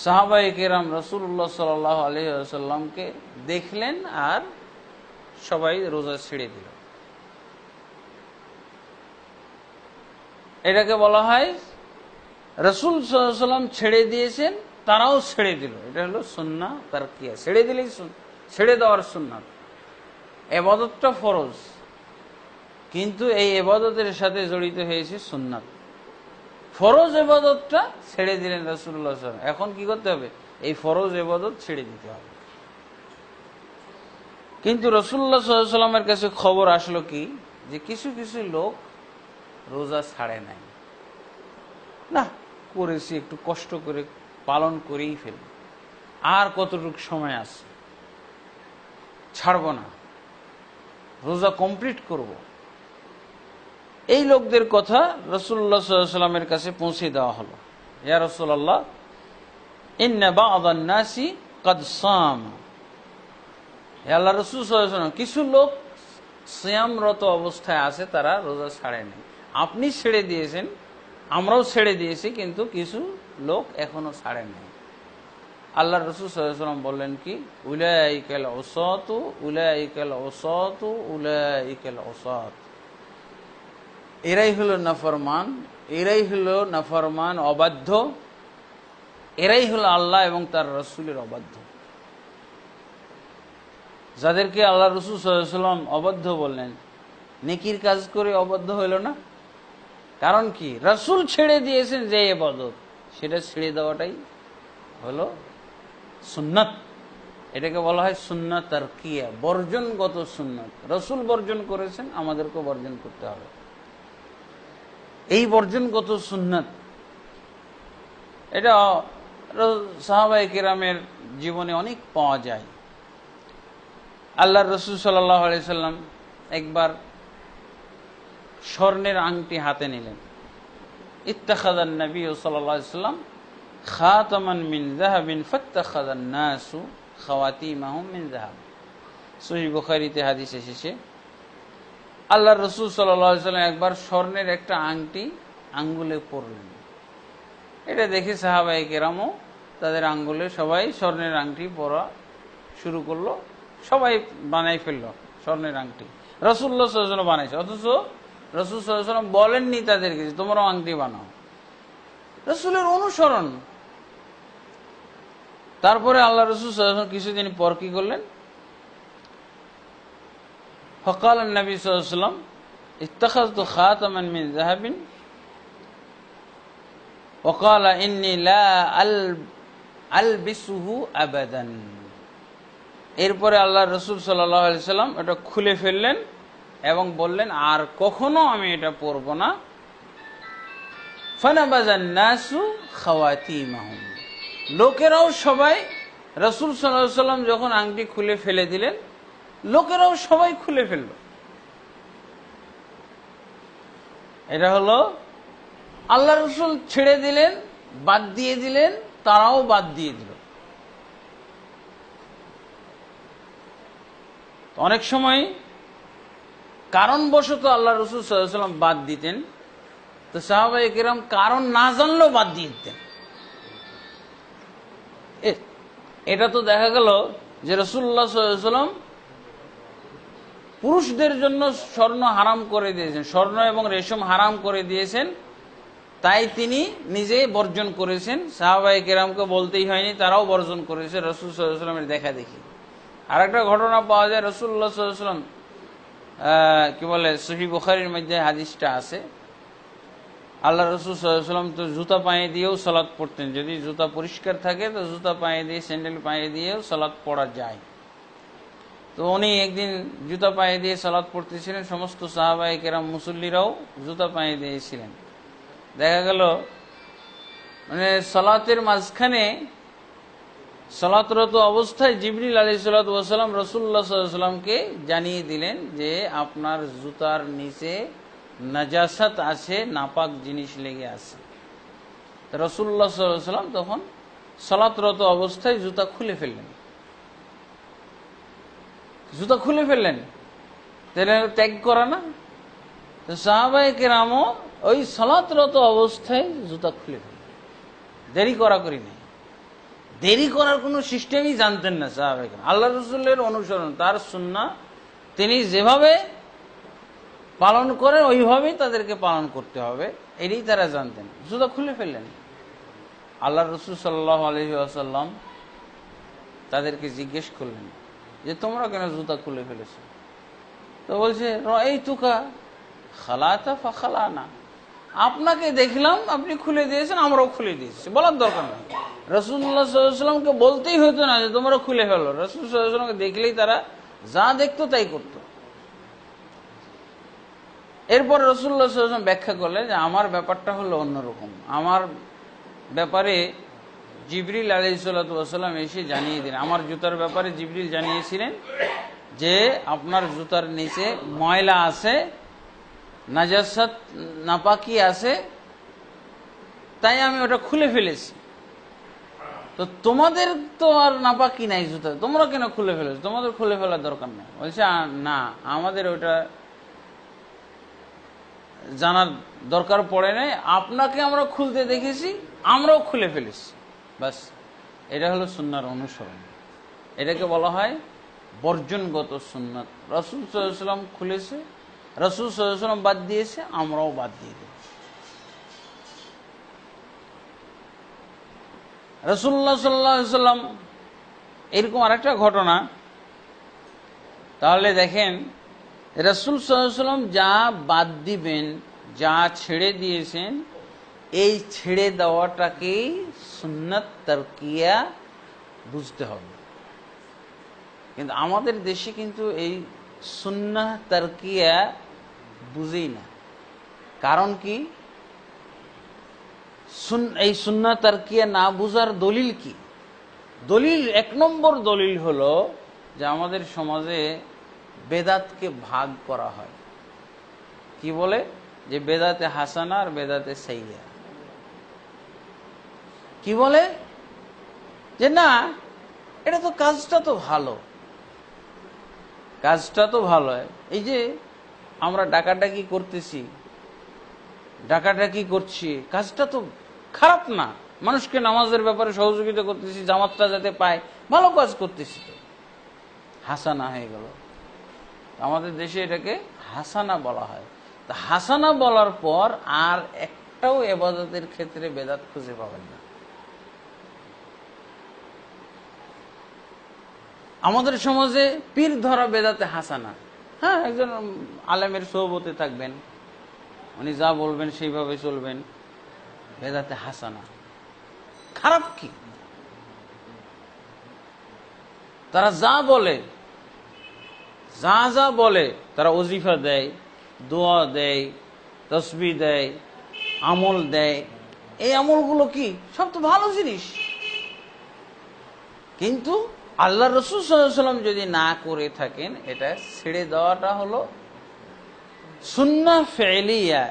সাহাবায়ে কেরাম রাসূলুল্লাহ সাল্লাল্লাহু আলাইহি ওয়াসাল্লামকে দেখলেন আর সবাই রোজা ছেড়ে দিল। এটাকে বলা হয় রাসূল সাল্লাল্লাহু আলাইহি ওয়াসাল্লাম ছেড়ে দিয়েছেন, তারাও ছেড়ে দিল। এটা হলো সুন্নাহ তারকিয়া, ছেড়ে দিলেই ছেড়ে দেওয়ার সুন্নাত। ইবাদতটা ফরজ, কিন্তু এই ইবাদতের সাথে জড়িত হয়েছে সুন্নাত। ফরজ ইবাদতটা ছেড়ে দিলেন রাসূলুল্লাহ সাল্লাল্লাহু আলাইহি ওয়াসাল্লাম, এখন কি করতে হবে? এই ফরজ ইবাদত ছেড়ে দিতে হবে। কিন্তু রাসূলুল্লাহ সাল্লাল্লাহু আলাইহি ওয়াসাল্লামের কাছে খবর আসলো কি, যে কিছু কিছু লোক রোজা ছাড়ে নাই, না করেছি, একটু কষ্ট করে পালন করেই ফেলব, আর কতটুকু সময় আছে, ছাড়ব না, রোজা কমপ্লিট করব। এই লোকদের কথা রাসূলুল্লাহ সাল্লাল্লাহু আলাইহি ওয়াসাল্লামের কাছে পৌঁছে দেওয়া হলো। ইয়া রাসূলুল্লাহ, ইন্না বা'দান নাসি ক্বাদ সাম। হে আল্লাহর রাসূল সাল্লাল্লাহু আলাইহি ওয়াসাল্লাম, কিছু লোক সিয়ামরত অবস্থায় আছে, তারা রোজা ছাড়ে নাই। আপনি ছেড়ে দিয়েছেন, আমরাও ছেড়ে দিয়েছি, কিন্তু কিছু লোক এখনো ছাড়ে নাই। আল্লাহর রাসূল সাল্লাল্লাহু আলাইহি ওয়াসাল্লাম বললেন কি, উলাইকাল উসাতু উলাইকাল উসাতু উলাইকাল উসাত। এরাই হলো নাফরমান, এরাই হলো নাফরমান, অবাধ্য, এরাই হলো আল্লাহ এবং তার রাসূলের অবাধ্য। যাদেরকে আল্লাহ রাসূল সাল্লাল্লাহু আলাইহি ওয়াসাল্লাম অবাধ্য বললেন, নেকির কাজ করে অবাধ্য হইল না? কারণ কি? রাসূল ছেড়ে দিয়েছেন যে ইবাদত, সেটা ছেড়ে দেওয়াটাই হলো সুন্নাত। এটাকে বলা হয় সুন্নাত তারকিয়া, বর্জনগত সুন্নাত। রাসূল বর্জন করেছেন, আমাদেরকে বর্জন করতে হবে। এই বর্জনগত সুন্নাত এটা সাহাবায়ে কেরামের জীবনে অনেক পাওয়া যায়। আল্লাহর রাসূল সাল্লাল্লাহু আলাইহি সাল্লাম একবার স্বর্ণের আংটি হাতে নিলেন। ইত্তাখাযান নবী সাল্লাল্লাহু আলাইহি সাল্লাম খাতামান মিন যাহাবিন ফাত্তাখাযান নাসু খাওয়াতিমাহুম মিন যাহাব। সহিহ বুখারীতে হাদিস এসেছে, আল্লাহর রাসূল সাল্লাল্লাহু আলাইহি সাল্লাম একবার স্বর্ণের একটা আংটি আঙ্গুলে পরলেন। এটা দেখে সাহাবায়ে কেরামও তাদের আঙ্গুলে সবাই স্বর্ণের আংটি পরা শুরু করলো, সবাই বানাই ফেললো স্বর্ণের আংটি। রাসূলুল্লাহ সাল্লাল্লাহু আলাইহি ওয়াসাল্লাম বানাইছে, অথচ রাসূল সাল্লাল্লাহু আলাইহি ওয়াসাল্লাম বলেননি তাদেরকে যে তোমরাও আংটি বানাও। রাসূলের অনুসরণ। তারপরে আল্লাহ রাসূল সাল্লাল্লাহু আলাইহি ওয়াসাল্লাম কিছুদিন পর কি করলেন? ফাকাল নবী সাল্লাল্লাহু আলাইহি ওয়াসাল্লাম ইত্তাখাযতু খাতামান মিন যাহাবিন ওয়া ক্বালা ইন্নী লা আলবিসুহু আবাদান। এরপরে আল্লাহ রাসূল সাল্লাল্লাহু আলাইহি ওয়াসাল্লাম এটা খুলে ফেললেন এবং বললেন আর কখনো আমি এটা পরব না। ফানাবাযান নাসু খাওয়াতিমাহুম। লোকেরাও সবাই, রাসূল সাল্লাল্লাহু আলাইহি ওয়াসাল্লাম যখন আংটি খুলে ফেলে দিলেন, লোকেরাও সবাই খুলে ফেলল। এটা হলো আল্লাহ রাসূল ছেড়ে দিলেন, বাদ দিয়ে দিলেন, তারাও বাদ দিয়ে দিল। অনেক সময় কারণবশত আল্লাহ রাসূল সাল্লাল্লাহু আলাইহি ওয়াসাল্লাম বাদ দিতেন, তো সাহাবায়ে কেরাম কারণ না জানলেও বাদ দিয়ে দিতেন। এটা তো দেখা গেল যে রাসূলুল্লাহ সাল্লাল্লাহু আলাইহি ওয়াসাল্লাম পুরুষদের জন্য স্বর্ণ হারাম করে দিয়েছেন, স্বর্ণ এবং রেশম হারাম করে দিয়েছেন, তাই তিনি নিজে বর্জন করেছেন। সাহাবায়ে কেরামকে বলতেই হয়নি, তারাও বর্জন করেছে রাসূল সাল্লাল্লাহু আলাইহি ওয়াসাল্লামের দেখা দেখি। আর একটা ঘটনা পাওয়া যায়, রাসূলুল্লাহ সাল্লাল্লাহু আলাইহি ওয়াসাল্লাম কি বলে, সহিহ বুখারীর মধ্যে হাদিসটা আছে, আল্লাহ রাসূল সাল্লাল্লাহু আলাইহি ওয়াসাল্লাম তো জুতা পায়ে দিয়েও সালাত পড়তেন। যদি জুতা পরিষ্কার থাকে তো জুতা পায়ে দিয়ে, স্যান্ডেল পায়ে দিয়েও সালাত পড়া যায়। তো উনি একদিন জুতা পায়ে দিয়ে সালাত পড়তেছিলেন, সমস্ত সাহাবায়ে কেরাম মুসল্লিরাও জুতা পায়ে দিয়েছিলেন। দেখা গেল মানে সালাতের মাঝখানে সালাতরত অবস্থায় জিবরিল আলাইহিস সালাতু ওয়াস সালাম রাসূলুল্লাহ সাল্লাল্লাহু আলাইহি ওয়াসাল্লামকে জানিয়ে দিলেন যে আপনার জুতার নিচে নাজাসাত আছে, নাপাক জিনিস লেগে আছে। রাসূলুল্লাহ সাল্লাল্লাহু আলাইহি ওয়াসাল্লাম তখন সালাতরত অবস্থায় জুতা খুলে ফেললেন। জুতা খুলে ফেললেন, তাহলে ত্যাগ করা না? তো সাহাবায়ে কেরামও ওই সালাতরত অবস্থায় জুতা খুলে ফেললেন, দেরি করা করি নেই। দেরি করার কোনো সিস্টেমই জানতেন না সাহাবায়ে কেরাম। আল্লাহ রাসূলের অনুসরণ, তার সুন্নাহ তিনি যেভাবে পালন করেন ওইভাবেই তাদেরকে পালন করতে হবে, এটাই তারা জানতেন। জুতা খুলে ফেললেন। আল্লাহ রাসূল সাল্লাল্লাহু আলাইহি ওয়াসাল্লাম তাদেরকে জিজ্ঞেস করলেন যে তোমরা কেন জুতা খুলে ফেলেছো? তো বলছে রাআইতুকা খালাতা ফাখালানা, আপনাকে দেখলাম আপনি খুলে দিয়েছেন, আমরাও খুলে দিয়েছি, বলার দরকার নেই। রাসূলুল্লাহ সাল্লাল্লাহু আলাইহি ওয়াসাল্লামকে বলতেই হতো না যে তোমরা খুলে ফেলো, রাসূল সাল্লাল্লাহু আলাইহি ওয়াসাল্লামকে দেখলেই তারা যা দেখতো তাই করত। এরপর রাসূলুল্লাহ সাল্লাল্লাহু আলাইহি ওয়াসাল্লাম ব্যাখ্যা করলেন যে আমার ব্যাপারটা হলো অন্যরকম। আমার ব্যাপারে জিবরিল আলাইহিস সালাতু ওয়াস সালাম এসে জানিয়ে দিলেন, আমার জুতার ব্যাপারে জিবরিল জানিয়েছিলেন যে আপনার জুতার নিচে ময়লা আছে, নাজাসাত, নাপাকি আছে, তাই আমি ওটা খুলে ফেলেছি। তো তোমাদের তো আর নাপাকি নাই জুতা, তোমরা কেন খুলে ফেলেছো? তোমাদের খুলে ফেলার দরকার নেই। বলছে না, আমাদের ওটা জানার দরকার পড়ে নাই, আপনাকে আমরা খুলতে দেখেছি, আমরাও খুলে ফেলেছি, বাস। এটা হলো সুন্নাহর অনুসরণ। এটাকে বলা হয় বর্জনগত সুন্নাত। রাসূল সাল্লাল্লাহু আলাইহি ওয়াসাল্লাম খুলেছে, রাসূল সাল্লাল্লাহু আলাইহি ওয়াসাল্লাম বাদ দিয়েছে, আমরাও বাদ দিয়ে দেব। রাসূলুল্লাহ সাল্লাল্লাহু আলাইহি সাল্লাম এরকম আরেকটা ঘটনা, তাহলে দেখেন রাসূল সাল্লাল্লাহু আলাইহি সাল্লাম যা বাদ দিবেন, যা ছেড়ে দিয়েছেন, এই ছেড়ে দেওয়াটাকেই সুন্নাত তারকিয়া বুঝতে হবে। কিন্তু আমাদের দেশে কিন্তু এই সুন্নাহ তারকিয়া বুঝেই না। কারণ কি? এই সুন্নাহ তারকিয়া না বুঝার দলিল কি? দলিল, এক নম্বর দলিল হলো যে আমাদের সমাজে বেদাতকে ভাগ করা হয়। কি বলে? যে বেদাতে হাসানা আর বেদাতে সাইয়্যা। কি বলে? যে না, এটা তো কাজটা তো ভালো, কাজটা তো ভালো। এই যে আমরা ডাকাডাকি করতেছি, ডাকাডাকি করছি, কাজটা তো খারাপ না। মানুষকে নামাজের ব্যাপারে সহযোগিতা করতেছি, জামাতটা যাতে পায়, ভালো কাজ করতেছি, তো হাসানা হয়ে গেল। আমাদের দেশে এটাকে হাসানা বলা হয়। তা হাসানা বলার পর আর একটাও ইবাদতের ক্ষেত্রে বেদাত খুঁজে পাবেন না। আমাদের সমাজে পীর ধরা বেদাতে হাসানা। হ্যাঁ, একজন আলেমের সোহবতে থাকবেন, উনি যা বলবেন সেইভাবে চলবেন, বেদাতে হাসানা। খারাপ কি? তারা যা বলে, যা যা বলে, তারা ওজিফা দেয়, দোয়া দেয়, তসবিহ দেয়, আমল দেয়, এই আমলগুলো কি সব তো ভালো জিনিস। কিন্তু আল্লাহ রাসূল সাল্লাল্লাহু আলাইহি ওয়াসাল্লাম যদি না করে থাকেন, এটা ছেড়ে দেওয়াটা হলো সুন্নাহ ফি'লিয়া।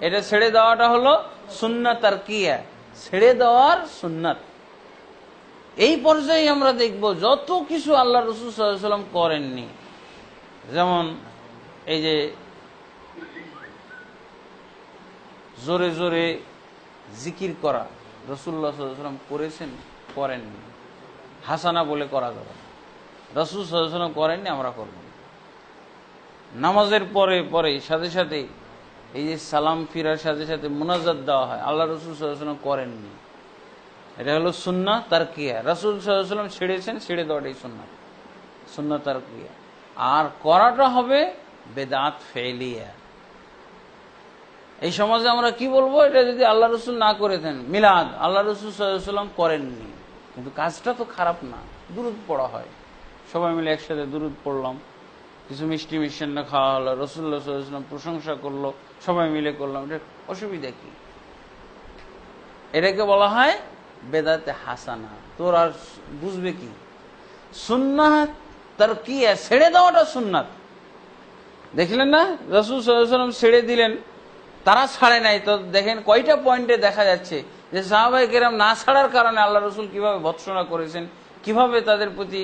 এটা ছেড়ে দেওয়াটা হলো সুন্নাত তারকিয়া, ছেড়ে দেওয়ার সুন্নাত। এই পর্যায়ে আমরা দেখব যত কিছু আল্লাহ রাসূল সাল্লাল্লাহু আলাইহি ওয়াসাল্লাম করেননি, যেমন এই যে জোরে জোরে জিকির করা, রাসূলুল্লাহ সাল্লাল্লাহু আলাইহি ওয়াসাল্লাম করেছেন, করেননি। হাসানা বলে করা যাবে না, রাসূল সাল্লাল্লাহু আলাইহি ওয়াসাল্লাম করেননি, আমরা করব না। নামাজের পরে পরে সাথে সাথে এই যে সালাম ফিরার সাথে সাথে মুনাজাত দেওয়া হয়, আল্লাহ রাসূল সাল্লাল্লাহু আলাইহি ওয়াসাল্লাম করেননি। এটা হলো সুন্নাহ তারকিয়া। রাসূল সাল্লাল্লাহু আলাইহি ওয়াসাল্লাম ছেড়েছেন, ছেড়ে দেওয়াটাই সুন্নাহ, সুন্নাহ তারকিয়া। আর করাটা হবে বেদাত ফেলিয়া। এই সমাজে আমরা কি বলবো? এটা যদি আল্লাহ রাসূল না করে দেন, মিলাদ আল্লাহ রাসূল সাল্লাল্লাহু আলাইহি ওয়াসাল্লাম করেননি, কিন্তু কাজটা তো খারাপ না। দুরূদ পড়া হয়, সবাই মিলে একসাথে দুরূদ পড়লাম, কিছু মিষ্টি মিষ্টান্ন খাওয়া হলো, রাসূলুল্লাহ সাল্লাল্লাহু আলাইহি ওয়াসাল্লাম প্রশংসা করলো, সবাই মিলে করলাম, এটা অসুবিধা কি? এটাকে বলা হয় বেদাতে হাসানা। তোর আর বুঝবে কি? সুন্নাহ তারকিয়া, ছেড়ে দেওয়াটা সুন্নাত। দেখলেন না, রাসূল সাল্লাল্লাহু আলাইহি ওয়াসাল্লাম ছেড়ে দিলেন, তারা ছাড়ে নাই। তো দেখেন কয়টা পয়েন্টে দেখা যাচ্ছে যে সাহাবায়ে কেরাম না ছাড়ার কারণে আল্লাহ রাসূল কিভাবে ভৎসনা করেছেন, কিভাবে তাদের প্রতি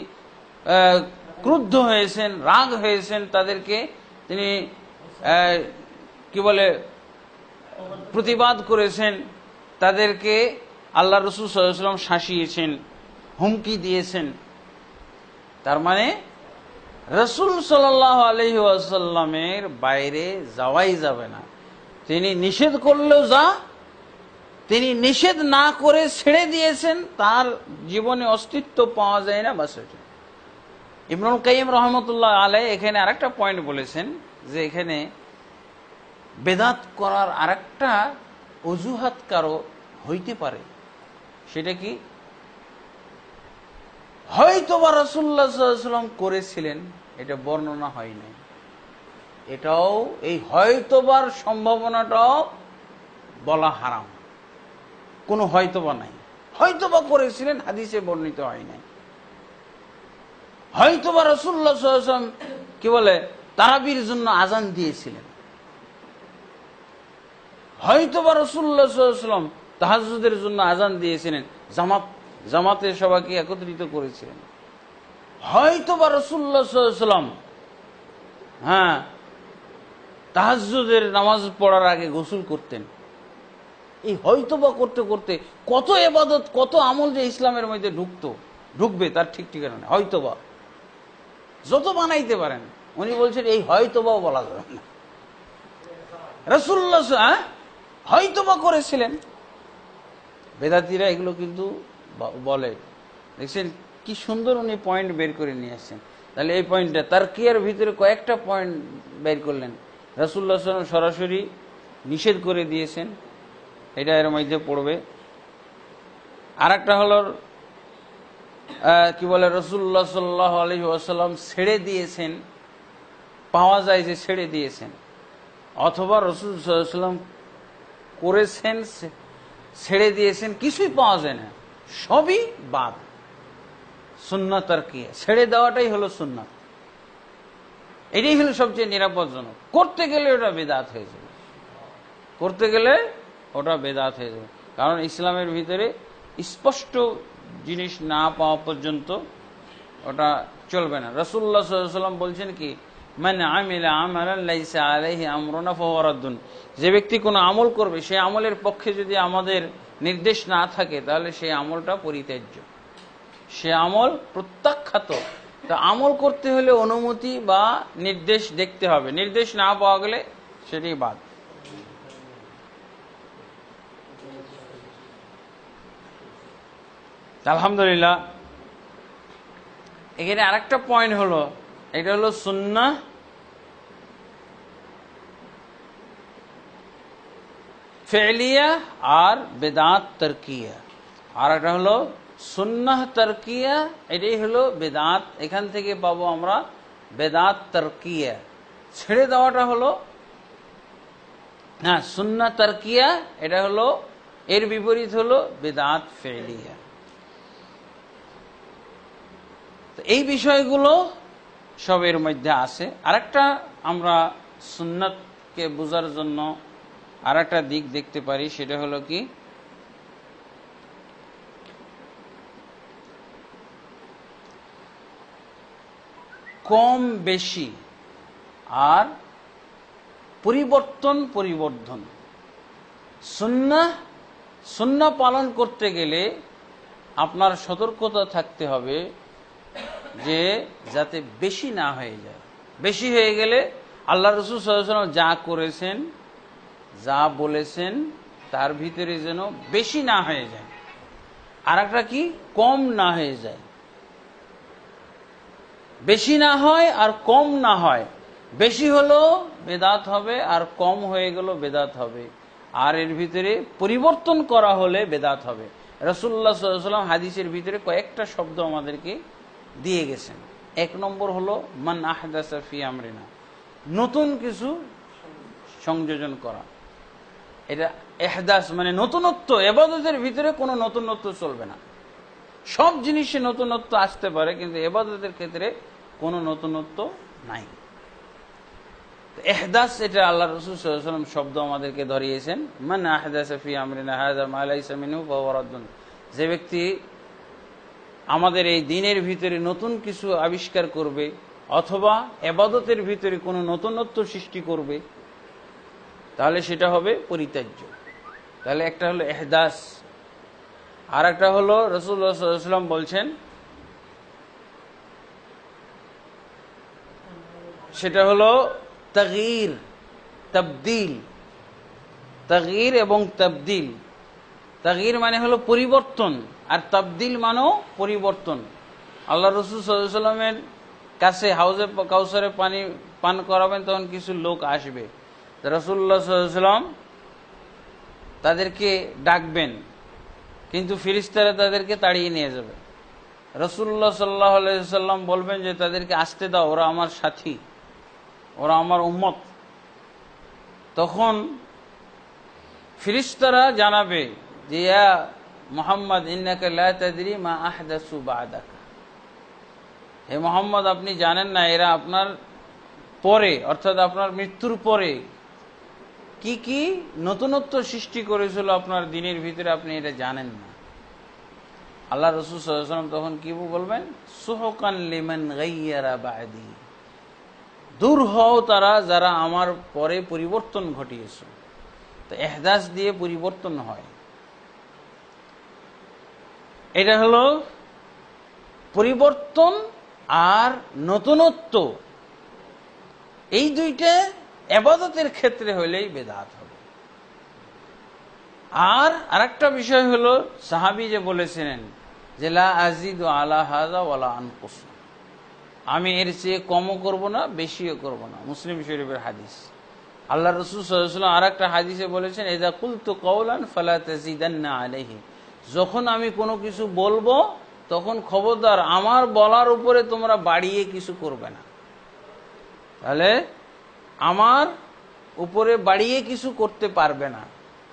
ক্রুদ্ধ হয়েছেন, রাগ হয়েছেন, তাদেরকে তিনি কি বলে প্রতিবাদ করেছেন, তাদেরকে আল্লাহ রাসূল সাল্লাল্লাহু আলাইহি ওয়াসাল্লাম শাসিয়েছেন, হুমকি দিয়েছেন। তার মানে রাসূল সাল্লাল্লাহু আলাইহি ওয়াসাল্লামের বাইরে যাওয়াই যাবে না। তিনি নিষেধ করলেও যা, তিনি নিষেধ না করে ছেড়ে দিয়েছেন, তার জীবনে অস্তিত্ব পাওয়া যায় না। বাস এটা ইবনুল কাইয়িম রাহমাতুল্লাহ আলাইহি এখানে আরেকটা পয়েন্ট বলেছেন, যে এখানে বেদাত করার আরেকটা অজুহাত কারো হইতে পারে। সেটা কি? হয়তোবা রাসূলুল্লাহ সাল্লাল্লাহু আলাইহি ওয়াসাল্লাম করেছিলেন, এটা বর্ণনা হয় নাই। এটাও, এই হয়তোবার সম্ভাবনাটাও বলা হারাম। কোনো হয়তোবা নাই, হয়তোবা করেছিলেন, হাদিসে বর্ণিত হয় নাই। হয়তোবা রাসূলুল্লাহ সাল্লাল্লাহু আলাইহি ওয়াসাল্লাম কি বলে তারাবির জন্য আজান দিয়েছিলেন, হয়তোবা রাসূলুল্লাহ সাল্লাল্লাহু আলাইহি ওয়াসাল্লাম তাহাজ্জুদের জন্য আজান দিয়েছিলেন, জামাতের সবাইকে একত্রিত করেছিলেন, হয়তোবা রাসূলুল্লাহ সাল্লাল্লাহু আলাইহি ওয়াসাল্লাম তাহাজ্জুদের নামাজ পড়ার আগে গোসল করতেন। এই হয়তোবা করতে করতে কত ইবাদত, কত আমল যে ইসলামের মধ্যে ঢুকবে তার ঠিক ঠিকানা নেই। হয়তোবা যত বানাইতে পারেন, উনি বলছেন এই হয়তোবাও বলা যাবে না। রাসূলুল্লাহ হয়তোবা করেছিলেন, বেদাতিরা এগুলো কিন্তু বলে। দেখছেন কি সুন্দর উনি পয়েন্ট বের করে নিয়ে আসছেন। তাহলে এই পয়েন্টটা তারকিয়ার ভিতরে কয়েকটা পয়েন্ট বের করলেন। রাসূলুল্লাহ সাল্লাল্লাহু আলাইহি ওয়াসাল্লাম সরাসরি নিষেধ করে দিয়েছেন, এটা এর মধ্যে পড়বে। আর একটা হলো কি বলে, রাসূলুল্লাহ সাল্লাল্লাহু আলাইহি ওয়াসাল্লাম ছেড়ে দিয়েছেন, পাওয়া যায় যে ছেড়ে দিয়েছেন, অথবা রাসূল সাল্লাল্লাহু আলাইহি ওয়াসাল্লাম করেছেন, ছেড়ে দিয়েছেন, কিছুই পাওয়া যায় না, সবই বাদ। সুন্নাত তারকিয়া, ছেড়ে দেওয়াটাই হলো সুন্নাত, এটাই হলো সবচেয়ে নিরাপদজনক। করতে গেলে ওটা বেদাত হয়ে যাবে, করতে গেলে ওটা বেদাত হয়ে যাবে। কারণ ইসলামের ভিতরে স্পষ্ট জিনিস না পাওয়া পর্যন্ত ওটা চলবে না। রাসূলুল্লাহ সাল্লাল্লাহু আলাইহি ওয়াসাল্লাম বলছেন কি, মান আমিলা আমালান লাইসা আলাইহি আমরুনা ফাহুয়া রাদ্দুন, যে ব্যক্তি কোনো আমল করবে সেই আমলের পক্ষে যদি আমাদের নির্দেশ না থাকে তাহলে সেই আমলটা পরিত্যাজ্য, সে আমল প্রত্যাখ্যাত। তা আমল করতে হলে অনুমতি বা নির্দেশ দেখতে হবে, নির্দেশ না পাওয়া গেলে সেটাই বাদ। আলহামদুলিল্লাহ, এখানে আরেকটা পয়েন্ট হলো, এটা হলো সুন্নাহ ফেলিয়া আর বেদাত তারকিয়া। আর একটা হলো সুন্নাহ তারকিয়া, এটাই হলো বেদাত। এখান থেকে পাবো আমরা বেদাত তারকিয়া, ছেড়ে দেওয়াটা হলো হ্যাঁ সুন্নাহ তারকিয়া, এটা হলো এর বিপরীত হলো বেদাত ফেলিয়া। এই বিষয়গুলো সব এর মধ্যে আছে। আরেকটা আমরা সুন্নাতকে বোঝার জন্য আরেকটা দিক দেখতে পারি, সেটা হলো কি, কম বেশি আর পরিবর্ধন। সুন্নাহ পালন করতে গেলে আপনার সতর্কতা থাকতে হবে যে যাতে বেশি না হয়ে যায়। বেশি হয়ে গেলে আল্লাহ রাসূল সাল্লাল্লাহু আলাইহি ওয়াসাল্লাম যা করেছেন, যা বলেছেন তার ভিতরে যেন বেশি না হয়ে যায়। আর একটা কি, কম না হয়ে যায়। বেশি না হয় আর কম না হয়, বেশি হলো বেদাত হবে আর কম হয়ে গেল বেদাত হবে, আর এর ভিতরে পরিবর্তন করা হলে বেদাত হবে। রাসূলুল্লাহ সাল্লাল্লাহু আলাইহি ওয়াসাল্লাম হাদিসের ভিতরে কয়েকটা শব্দ আমাদেরকে দিয়ে গেছেন। এক নম্বর হলো মান আহদাসা ফি আমরিনা, নতুন কিছু সংযোজন করা। এটা ইহদাস মানে নতুনত্ব। ইবাদতের ভিতরে কোনো নতুনত্ব চলবে না। সব জিনিসে নতুনত্ব আসতে পারে, কিন্তু ইবাদতের ক্ষেত্রে কোনো নতুনত্ব নাই। ইহদাস, এটা আল্লাহ রাসূল সাল্লাল্লাহু আলাইহি ওয়াসাল্লাম শব্দ আমাদেরকে ধরিয়েছেন। মান আহদাসা ফি আমরিনা হাযা মা লাইসা মিনহু ফাহুয়া রাদ্দুন, যে ব্যক্তি আমাদের এই দ্বীনের ভিতরে নতুন কিছু আবিষ্কার করবে অথবা ইবাদতের ভিতরে কোনো নতুনত্ব সৃষ্টি করবে তাহলে সেটা হবে পরিত্যাজ্য। তাহলে একটা হলো ইহদাস, আর একটা হলো রাসূলুল্লাহ সাল্লাল্লাহু আলাইহি ওয়াসাল্লাম বলছেন সেটা হলো তাগয়ীর, তাবদীল। তাগয়ীর এবং তাবদীল, তাগয়ীর মানে হলো পরিবর্তন, আর তাবদীল মানেও পরিবর্তন। আল্লাহ রাসূল সাল্লাল্লাহু আলাইহি ওয়াসাল্লামের কাছে হাউজে কাউসারে পানি পান করাবেন, তখন কিছু লোক আসবে। রাসূলুল্লাহ সাল্লাল্লাহু আলাইহি ওয়াসাল্লাম তাদেরকে ডাকবেন, কিন্তু ফেরেশতারা তাদেরকে তাড়িয়ে নিয়ে যাবে। রাসূলুল্লাহ সাল্লাল্লাহু আলাইহি ওয়াসাল্লাম বলবেন যে তাদেরকে আসতে দাও, ওরা আমার সাথী, ওরা আমার উম্মত। তখন ফেরেশতারা জানাবে যে ইয়া মুহাম্মদ ইন্নাকা লা তাদরি মা আহদাসু বা'দাকা, হে মুহাম্মদ আপনি জানেন না এরা আপনার পরে, অর্থাৎ আপনার মৃত্যুর পরে কি কি নতুনত্ব সৃষ্টি করেছিল আপনার দ্বীনের ভিতরে, আপনি এটা জানেন না। আল্লাহ রাসূল সাল্লাল্লাহু আলাইহি ওয়াসাল্লাম তখন কি বলবেন, সুহকান লিমান গায়্যারা বা'দি, দূর হও তারা যারা আমার পরে পরিবর্তন ঘটিয়েছে। তো ইহদাস দিয়ে পরিবর্তন হয়। এটা হলো পরিবর্তন আর নতুনত্ব, এই দুইটা ইবাদতের ক্ষেত্রে হইলেই বেদাত হবে। আর আরেকটা বিষয় হলো সাহাবী যে বলেছিলেন যে লা আজিদু আলা হাযা ওয়ালা আনকুস, আমি এর চেয়ে কমও করব না বেশিও করব না। মুসলিম শরীফের হাদিস। আল্লাহ রাসূল সাল্লাল্লাহু আলাইহি ওয়াসাল্লাম আরেকটা হাদিসে বলেছেন ইযা কুলতু কাওলান ফালা তাজিদান্না আলাইহি, যখন আমি কোনো কিছু বলবো তখন খবরদার আমার বলার উপরে তোমরা বাড়িয়ে কিছু করবে না। তাহলে আমার উপরে বাড়িয়ে কিছু করতে পারবে না।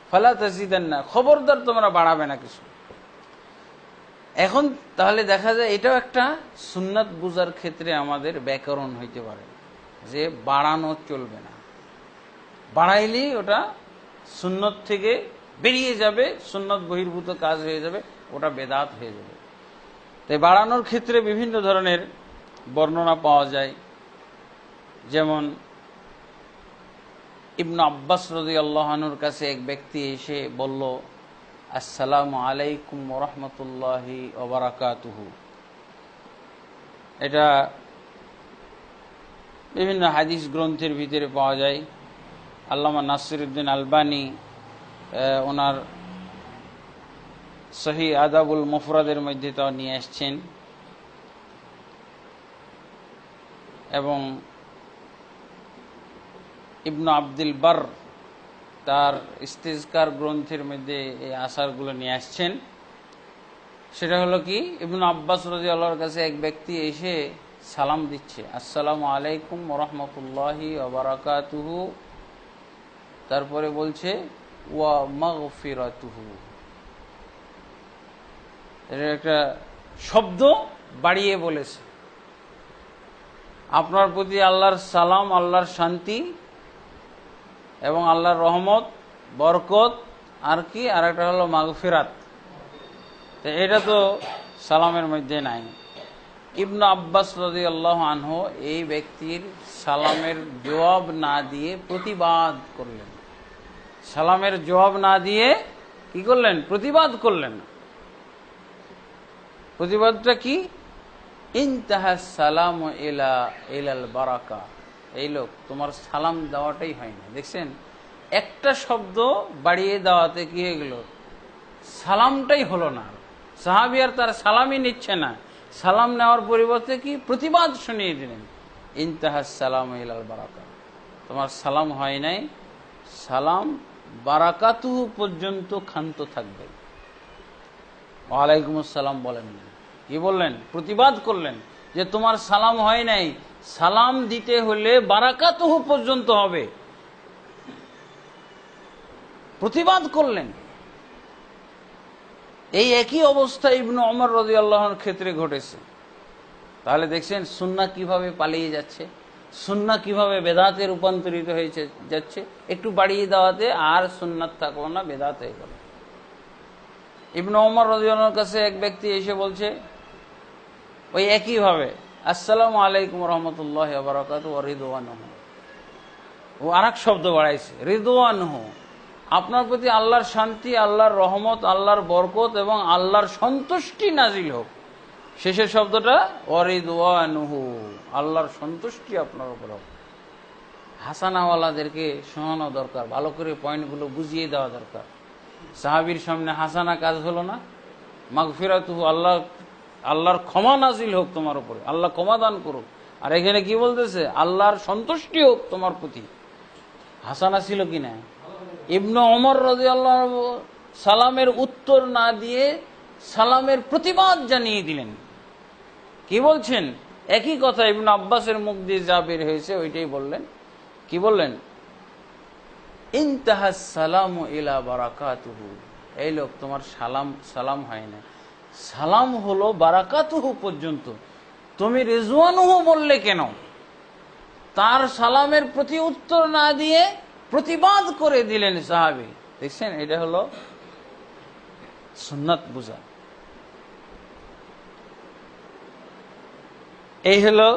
ফালা তাজিদান্না, খবরদার তোমরা বাড়াবে না কিছু। এখন তাহলে দেখা যায় এটাও একটা সুন্নাত বুঝার ক্ষেত্রে আমাদের ব্যাকরণ হইতে পারে যে বাড়ানো চলবে না, বাড়াইলেই ওটা সুন্নত থেকে বেরিয়ে যাবে, সুন্নত বহির্ভূত কাজ হয়ে যাবে, ওটা বেদাত হয়ে যাবে। তাই বাড়ানোর ক্ষেত্রে বিভিন্ন ধরনের বর্ণনা পাওয়া যায়। যেমন ইবনে আব্বাস রাদিয়াল্লাহু আনহুর কাছে এক ব্যক্তি এসে বলল, আসসালামু আলাইকুম ওয়া রাহমাতুল্লাহি ওয়া বারাকাতুহু। এটা বিভিন্ন হাদিস গ্রন্থের ভিতরে পাওয়া যায়। আল্লামা নাসিরউদ্দিন আলবানী ওনার সহিহ আদাবুল মুফরাদের মধ্যে তা নিয়ে আসছেন, এবং ইবনে আব্দুল বার তার ইস্তিজকার গ্রন্থের মধ্যে এই আসারগুলো নিয়ে আসছেন। সেটা হলো কি, ইবনে আব্বাস রাদিয়াল্লাহু আনহুর কাছে এক ব্যক্তি এসে সালাম দিচ্ছে, আসসালামু আলাইকুম ওয়া রাহমাতুল্লাহি ওয়া বারাকাতুহু, তারপরে বলছে ওয়া মাগফিরাতুহু। এটা একটা শব্দ বাড়িয়ে বলেছে, আপনার প্রতি আল্লাহর সালাম, আল্লাহর শান্তি এবং আল্লাহর রহমত, বরকত, আর কি আর একটা হলো মাগফিরাত। তো এটা তো সালামের মধ্যে নাই। ইবনে আব্বাস রাদিয়াল্লাহু আনহু এই ব্যক্তির সালামের জবাব না দিয়ে প্রতিবাদ করলেন। সালামের জবাব না দিয়ে কি করলেন? প্রতিবাদ করলেন। প্রতিবাদটা কি? ইনতাহা সালামু ইলাল বারাকা, এই লোক তোমার সালাম দেওয়াটাই হয় না। দেখছেন, একটা শব্দ বাড়িয়ে দেওয়াতে কি হয়ে গেল? সালামটাই হলো না। সাহাবী আর তার সালামই নিচ্ছে না, সালাম নেওয়ার পরিবর্তে কি প্রতিবাদ শুনিয়ে দিলেন, ইনতাহা সালামু ইলাল বারাকা, তোমার সালাম হয় নাই, সালাম বারাকাতুহু পর্যন্ত ক্ষান্ত থাকবে। ওয়ালাইকুম আসসালাম বলেন না, কি বললেন? প্রতিবাদ করলেন যে তোমার সালাম হয় নাই, সালাম দিতে হলে বারাকাতুহু পর্যন্ত হবে। প্রতিবাদ করলেন। এই একই অবস্থা ইবনে ওমর রাদিয়াল্লাহু আনহুর ক্ষেত্রে ঘটেছে। তাহলে দেখছেন সুন্নাহ কিভাবে পালিয়ে যাচ্ছে, সুন্নাহ কিভাবে বেদাতে রূপান্তরিত হয়ে যাচ্ছে। একটু বাড়িয়ে দেওয়াতে আর সুন্নাত থাকলো না, বেদাত হয়ে গেল। ইবনে ওমর রাদিয়াল্লাহু আনহুর কাছে এক ব্যক্তি এসে বলছে ওই একই ভাবে, আসসালামু আলাইকুম ওয়া রাহমাতুল্লাহি ওয়া বারাকাতুহু ওয়া রিদওয়ানুহু। ও আরেক শব্দ বাড়াইছে, রিদওয়ানুহু, আপনার প্রতি আল্লাহর শান্তি, আল্লাহর রহমত, আল্লাহর বরকত এবং আল্লাহর সন্তুষ্টি নাজিল হোক। শেষের শব্দটা ওয়া রিদওয়ানুহু, আল্লাহর সন্তুষ্টি আপনার উপর হোক। হাসানাওয়ালাদেরকে শোনানো দরকার, ভালো করে পয়েন্টগুলো বুঝিয়ে দেওয়া দরকার। সাহাবীর সামনে হাসানা কাজ হলো না, মাগফিরাতুহু, আল্লাহর ক্ষমা নাজিল হোক তোমার উপরে, আল্লাহ ক্ষমা দান করুক। আর এখানে কি বলতেছে? আল্লাহর সন্তুষ্টি হোক তোমার প্রতি। হাসানা ছিল কিনা? ইবনে ওমর রাদিয়াল্লাহু আনহু সালামের উত্তর না দিয়ে সালামের প্রতিবাদ জানিয়ে দিলেন। কি বলছেন? একই কথা ইবনে আব্বাসের মুখ দিয়ে যা বের হয়েছে ওইটাই বললেন। কি বললেন? ইনতাহা সালামু ইলা বারাকাতুহু, এই লোক তোমার সালাম হয় না, সালাম হলো বারাকাতুহু পর্যন্ত। তুমি রিজওয়ানুহু বললে কেন? তার সালামের প্রতি উত্তর না দিয়ে প্রতিবাদ করে দিলেন সাহাবী। দেখছেন, এটা হলো সুন্নাত বুঝা। এই হলো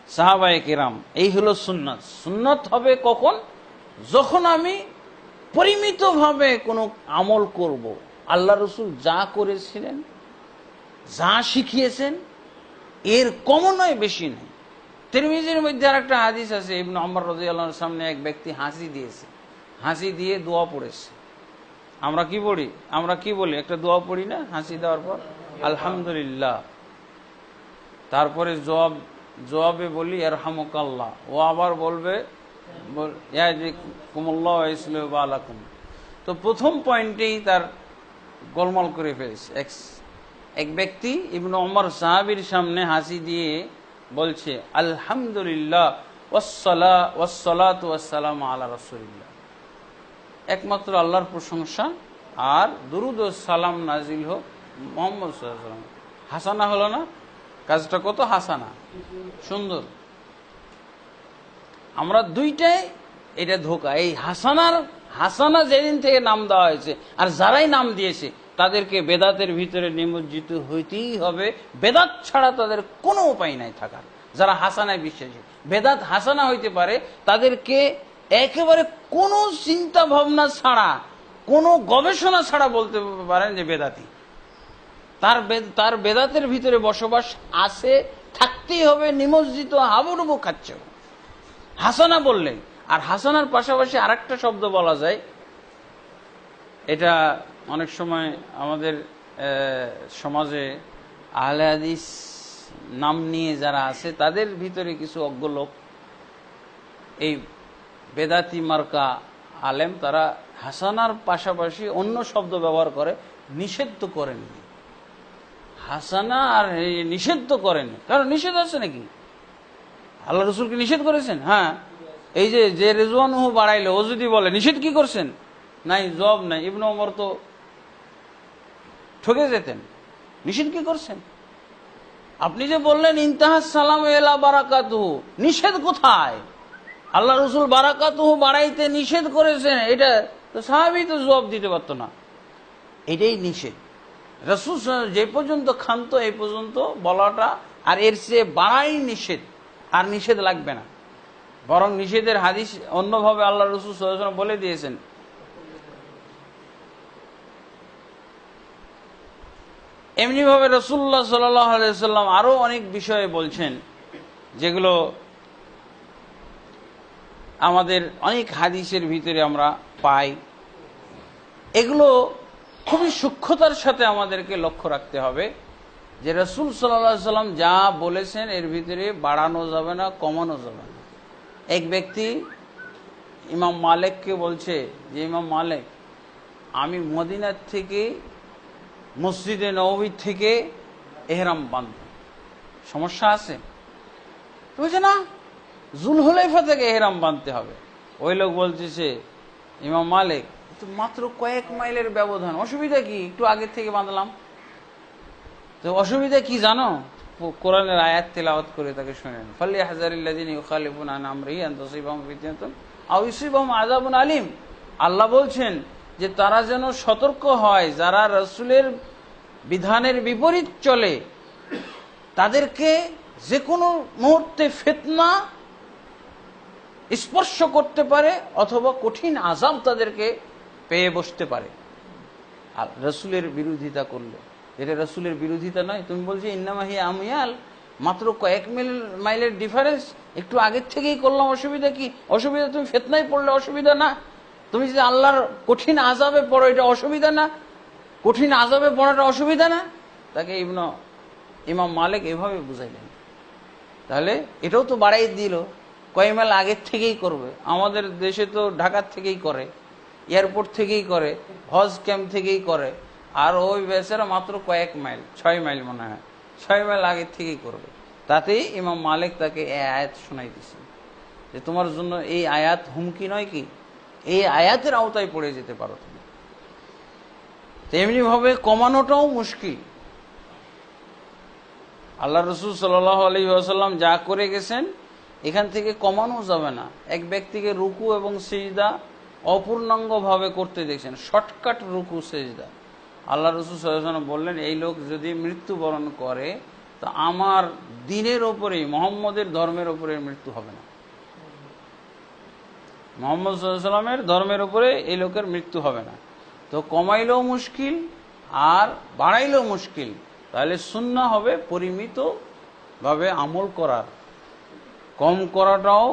সাহাবায়ে কিরাম, এই হলো সুন্নাত। সুন্নাত হবে কখন? যখন আমি পরিমিতভাবে কোনো আমল করব, আল্লাহ রাসূল যা করেছিলেন, যা শিখিয়েছেন, এর কমও নয় বেশি নয়। তিরমিজির মধ্যে আরেকটা হাদিস আছে, ইবনে ওমর রাদিয়াল্লাহু আনহুর সামনে এক ব্যক্তি হাসি দিয়েছে, হাসি দিয়ে দোয়া পড়েছে। আমরা কি বলি একটা দোয়া পড়ি না হাসি দেওয়ার পর, আলহামদুলিল্লাহ। তারপরে জবাবে বলি ইয়ারহামুকাল্লাহ। ও আবার বলবে ইয়াহদিকুমুল্লাহু ওয়া ইউসলিহু বালাকুম। তো প্রথম পয়েন্টেই তার গোলমাল করে ফেলেছে। এক ব্যক্তি ইবনে ওমর সাহাবীর সামনে হাসি দিয়ে বলছে আলহামদুলিল্লাহ ওয়াসসালাতু ওয়াসসালামু আলা রাসূলিল্লাহ, একমাত্র আল্লাহর প্রশংসা আর দুরূদ ও সালাম নাজিল হোক মুহাম্মদ সাল্লাল্লাহু আলাইহি ওয়াসাল্লাম। হাসানা হলো না? কাজটা কত হাসানা, সুন্দর। আমরা দুইটাই এটা ধোকা। এই হাসানা যেদিন থেকে নাম দেওয়া হয়েছে, আর যারাই নাম দিয়েছে তাদেরকে বেদাতের ভিতরে নিমজ্জিত হইতেই হবে। বেদাত ছাড়া তাদের কোনো উপায় নাই থাকার। যারা হাসানায় বিশ্বাসী, বেদাত হাসানা হইতে পারে, তাদেরকে একেবারে কোনো চিন্তা ভাবনা ছাড়া, কোনো গবেষণা ছাড়া বলতে পারেন যে বেদাতি। তার বেদাতের ভিতরে বসবাস আছে, থাকতেই হবে, নিমজ্জিত হাবুডুবু খাচ্ছে হাসানা বললেন। আর হাসানার পাশাপাশি আরেকটা শব্দ বলা যায়, এটা অনেক সময় আমাদের সমাজে আহলে হাদিস নাম নিয়ে যারা আছে তাদের ভিতরে কিছু অজ্ঞ লোক, এই বেদাতি মার্কা আলেম, তারা হাসানার পাশাপাশি অন্য শব্দ ব্যবহার করে। নিষেধ তো করেননি হাসানা, আর নিষেধ তো করেননি, কারণ নিষেধ আছে নাকি? আল্লাহ রসুলকে নিষেধ করেছেন? হ্যাঁ, এই যে রেজওয়ানুহু বাড়াইলো, ও যদি বলে নিষেধ কি করছেন? নাই, জবাব নাই। ইবনে ওমর তো ঠকে যেতেন, নিষেধ কি করছেন? আপনি যে বললেন ইনতাহা সালাম এলা বারাকাতুহু, নিষেধ কোথায়? আল্লাহ রসুল বারাকাতুহু বাড়াইতে নিষেধ করেছেন, এটা তো সাহাবী তো জবাব দিতে পারতো না। এটাই নিষেধ। রাসূল যে পর্যন্ত ক্ষান্ত এই পর্যন্ত বলাটা, আর এর চেয়ে বাড়াই নিষেধ, আর নিষেধ লাগবে না। বরং নিষেধের হাদিস অন্যভাবে আল্লাহ রসুল সাল্লাল্লাহু আলাইহি ওয়াসাল্লাম বলে দিয়েছেন। এমনিভাবে রাসূলুল্লাহ সাল্লাল্লাহু আলাইহি ওয়াসাল্লাম আরো অনেক বিষয়ে বলছেন, যেগুলো আমাদের অনেক হাদিসের ভিতরে আমরা পাই। এগুলো খুবই সূক্ষ্মতার সাথে আমাদেরকে লক্ষ্য রাখতে হবে যে রাসূল সাল্লাল্লাহু আলাইহি ওয়াসাল্লাম যা বলেছেন এর ভিতরে বাড়ানো যাবে না, কমানো যাবে না। এক ব্যক্তি ইমাম মালিককে বলছে যে ইমাম মালিক, আমি মদিনার থেকে মসজিদে নববী থেকে এহরাম বাঁধব, সমস্যা আছে? বলছে না, জুলহুলাইফা থেকে এহরাম বাঁধতে হবে। ওই লোক বলতেছে ইমাম মালিক, তো মাত্র কয়েক মাইলের ব্যবধান, অসুবিধা কি? একটু আগে থেকে বাঁধলাম। তো অসুবিধা কি জানো? কোরআনের আয়াত তেলাওয়াত করে তাকে শুনেন। ফালিয়াহযারিল্লাযিনা ইউখালিফুনা আন আমরিহি আন তুসিবাহুম ফিতনাতুন আও ইউসিবাহুম আযাবুন আলীম। আল্লাহ বলছেন যে তারা যেন সতর্ক হয়, যারা রাসূলের বিধানের বিপরীত চলে তাদেরকে যে কোনো মুহূর্তে ফিতনা স্পর্শ করতে পারে, অথবা কঠিন আযাব তাদেরকে পেয়ে বসতে পারে আর রাসূলের বিরোধিতা করলে। এটা রাসূলের বিরোধিতা নয়। তুমি বলছো ইন্নামা হিয়া আময়াল, মাত্র কয়েক মাইলের ডিফারেন্স, একটু আগের থেকেই করলাম, অসুবিধা কি? অসুবিধা তুমি ফিতনায় পড়লে অসুবিধা না, তুমি যদি আল্লাহর কঠিন আযাবে পড়ো এটা অসুবিধা না, কঠিন আযাবে পড়াটা অসুবিধা না। তাকে ইমাম মালিক এভাবে বুঝাইলেন। তাহলে এটাও তো বাড়াই দিল, কয় মাইল আগের থেকেই করবে। আমাদের দেশে তো ঢাকার থেকেই করে, এয়ারপোর্ট থেকেই করে, হজ ক্যাম্প থেকেই করে, আর ওই বেচারা মাত্র কয়েক মাইল, 6 মাইল মনে হয়, 6 মাইল আগের থেকেই করবে। তাতেই ইমাম মালিক তাকে এই আয়াত শোনাই দিয়েছে যে তোমার জন্য এই আয়াত হুমকি নয় কি, এই আয়াতের আওতায় পড়ে যেতে পারো তুমি। তেমনি ভাবে কমানোটাও মুশকিল। আল্লাহ রাসূল সাল্লাল্লাহু আলাইহি ওয়াসাল্লাম যা করে গেছেন এখান থেকে কমানো যাবে না। এক ব্যক্তিকে রুকু এবং সিজদা অপূর্ণাঙ্গ ভাবে করতে দেখছেন, শর্টকাট রুকু সিজদা। আল্লাহ রাসূল সাল্লাল্লাহু আলাইহি ওয়াসাল্লাম বললেন এই লোক যদি মৃত্যুবরণ করে তো আমার দ্বীনের ওপরেই, মুহাম্মদের ধর্মের ওপরে মৃত্যু হবে না, মুহাম্মদ সাল্লাল্লাহু আলাইহি ওয়াসাল্লামের ধর্মের উপরে এই লোকের মৃত্যু হবে না। তো কমাইলেও মুশকিল আর বাড়াইলেও মুশকিল। তাহলে সুন্নাহ হবে পরিমিত ভাবে আমল করার, কম করাটাও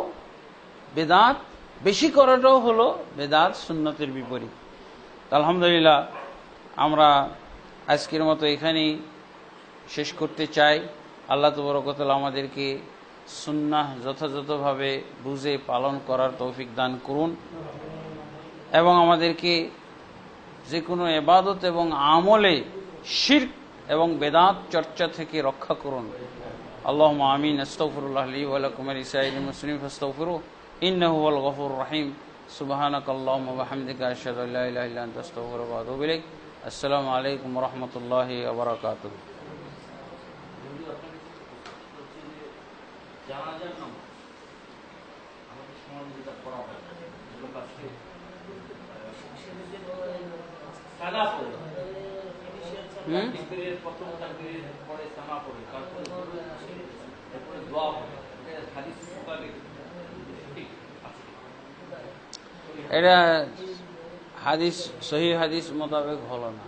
বেদাত, বেশি করাটাও হলো বেদাত, সুন্নতের বিপরীত। আলহামদুলিল্লাহ আমরা আজকের মতো এখানেই শেষ করতে চাই। আল্লাহ তাবারক ওয়া তাআলা আমাদেরকে সুন্নাহ যথাযথভাবে বুঝে পালন করার তৌফিক দান করুন এবং আমাদেরকে যে কোনো ইবাদত এবং আমলে শিরক এবং বেদাত চর্চা থেকে রক্ষা করুন। আল্লাহুম্মা আমিন। আস্তাগফিরুল্লাহ লি ওয়া লাকুম ওয়া লিসাইরিল মুসলিমিন ফাস্তাগফিরুহু ইন্নাহু হুয়াল গফুরুর রহিম। সুবহানাকাল্লাহুম্মা ওয়া বিহামদিকা আশহাদু আল্লা ইলাহা ইল্লা আনতা আস্তাগফিরুকা ওয়া আতুবু ইলাইক। আসসালামু আলাইকুম ওয়া রাহমাতুল্লাহি ওয়া বারাকাতুহু। এটা হাদিস সহিহ হাদিস মোতাবেক হলো না।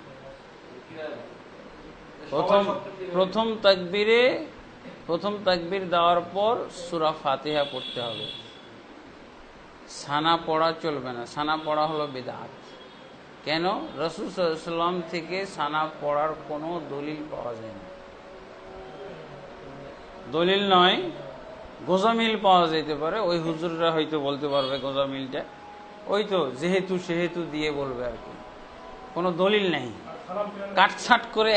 প্রথম তাকবীর দেওয়ার পর সূরা ফাতিহা পড়তে হবে। সানা পড়া চলবে না, সানা পড়া হলো বিদআত। কেন? রাসূল সাল্লাল্লাহু আলাইহি ওয়াসাল্লাম থেকে সানা পড়ার কোনো দলিল পাওয়া যায় না। দলিল নয়, গোজামিল পাওয়া যেতে পারে, ওই হুজুররা হয়তো বলতে পারবে গোজামিলটা, ওই তো যেহেতু সেহেতু দিয়ে বলবে আর কি, কোনো দলিল নেই। কাটছাট করে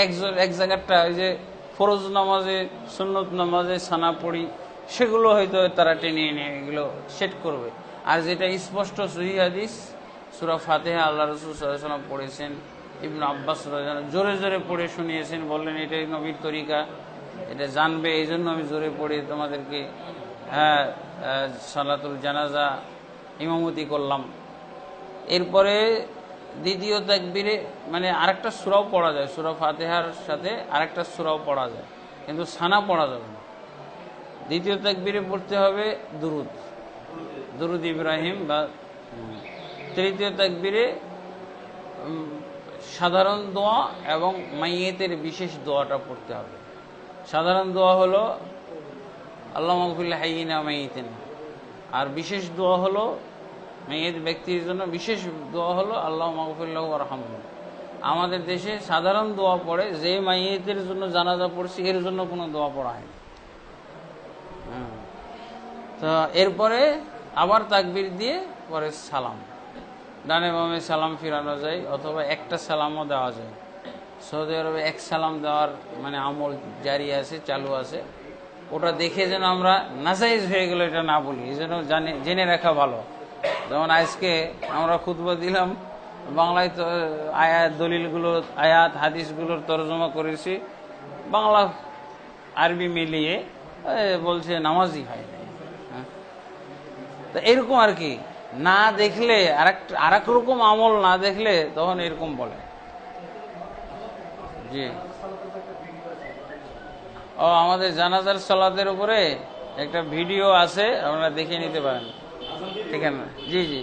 এক জায়গাটা ওই যে ফরজ নামাজে সুন্নত নামাজে সানা পড়ি সেগুলো হয়তো তারা টেনে এনে এগুলো সেট করবে। আর যেটা স্পষ্ট সহিহ হাদিস সূরা ফাতিহা আল্লাহ রাসূল সাল্লাল্লাহু আলাইহি ওয়াসাল্লাম পড়েছেন, ইবনে আব্বাস রাদিয়াল্লাহু আনহু জোরে জোরে পড়ে শুনিয়েছেন, বললেন এটাই নবীর তরিকা, এটা জানবে, এই জন্য আমি জোরে পড়ে তোমাদেরকে সালাতুল জানাজা ইমামতি করলাম। এরপরে দ্বিতীয় তাকবীরে মানে আরেকটা সূরাও পড়া যায়, সূরা ফাতিহার সাথে আরেকটা সূরাও পড়া যায়, কিন্তু সানা পড়া যাবে না। দ্বিতীয় তাকবীরে পড়তে হবে দুরুদ ইব্রাহিম বা তৃতীয় তাকবীরে সাধারণ দোয়া এবং মাইয়েতের বিশেষ দোয়াটা পড়তে হবে। সাধারণ দোয়া হলো আল্লাহুম্মা গফির লিহাইয়িনা ওয়া মাইয়িতিনা, আর বিশেষ দোয়া হলো মাইয়েত ব্যক্তির জন্য বিশেষ দোয়া হলো আল্লাহুম্মা গফির লাহু ওয়ারহামহু। আমাদের দেশে সাধারণ দোয়া পড়ে, যে মাইয়েতের জন্য জানাজা পড়ছি এর জন্য কোনো দোয়া পড়া হয় না। তো এরপরে আবার তাকবীর দিয়ে পরে সালাম, ডানে বামে সালাম ফিরানো যায়, অথবা একটা সালামও দেওয়া যায়। সৌদি আরবে এক সালাম দেওয়ার মানে আমল জারি আছে, চালু আছে। ওটা দেখে যেন আমরা নাজায়েজ হয়ে গেল এটা না বলি, এই জন্য জেনে রাখা ভালো। যেমন আজকে আমরা খুতবা দিলাম, বাংলায় তো আয়াত দলিলগুলো আয়াত হাদিসগুলোর তরজমা করেছি, বাংলা আরবি মিলিয়ে বলছে নামাজই হয় না। তো এরকম আর কি, না দেখলে আরেক রকম আমল না দেখলে তখন এরকম বলে। জি, ও আমাদের জানাজার সালাতের উপরে একটা ভিডিও আছে, আপনারা দেখে নিতে পারেন। ঠিক আছে? জি জি।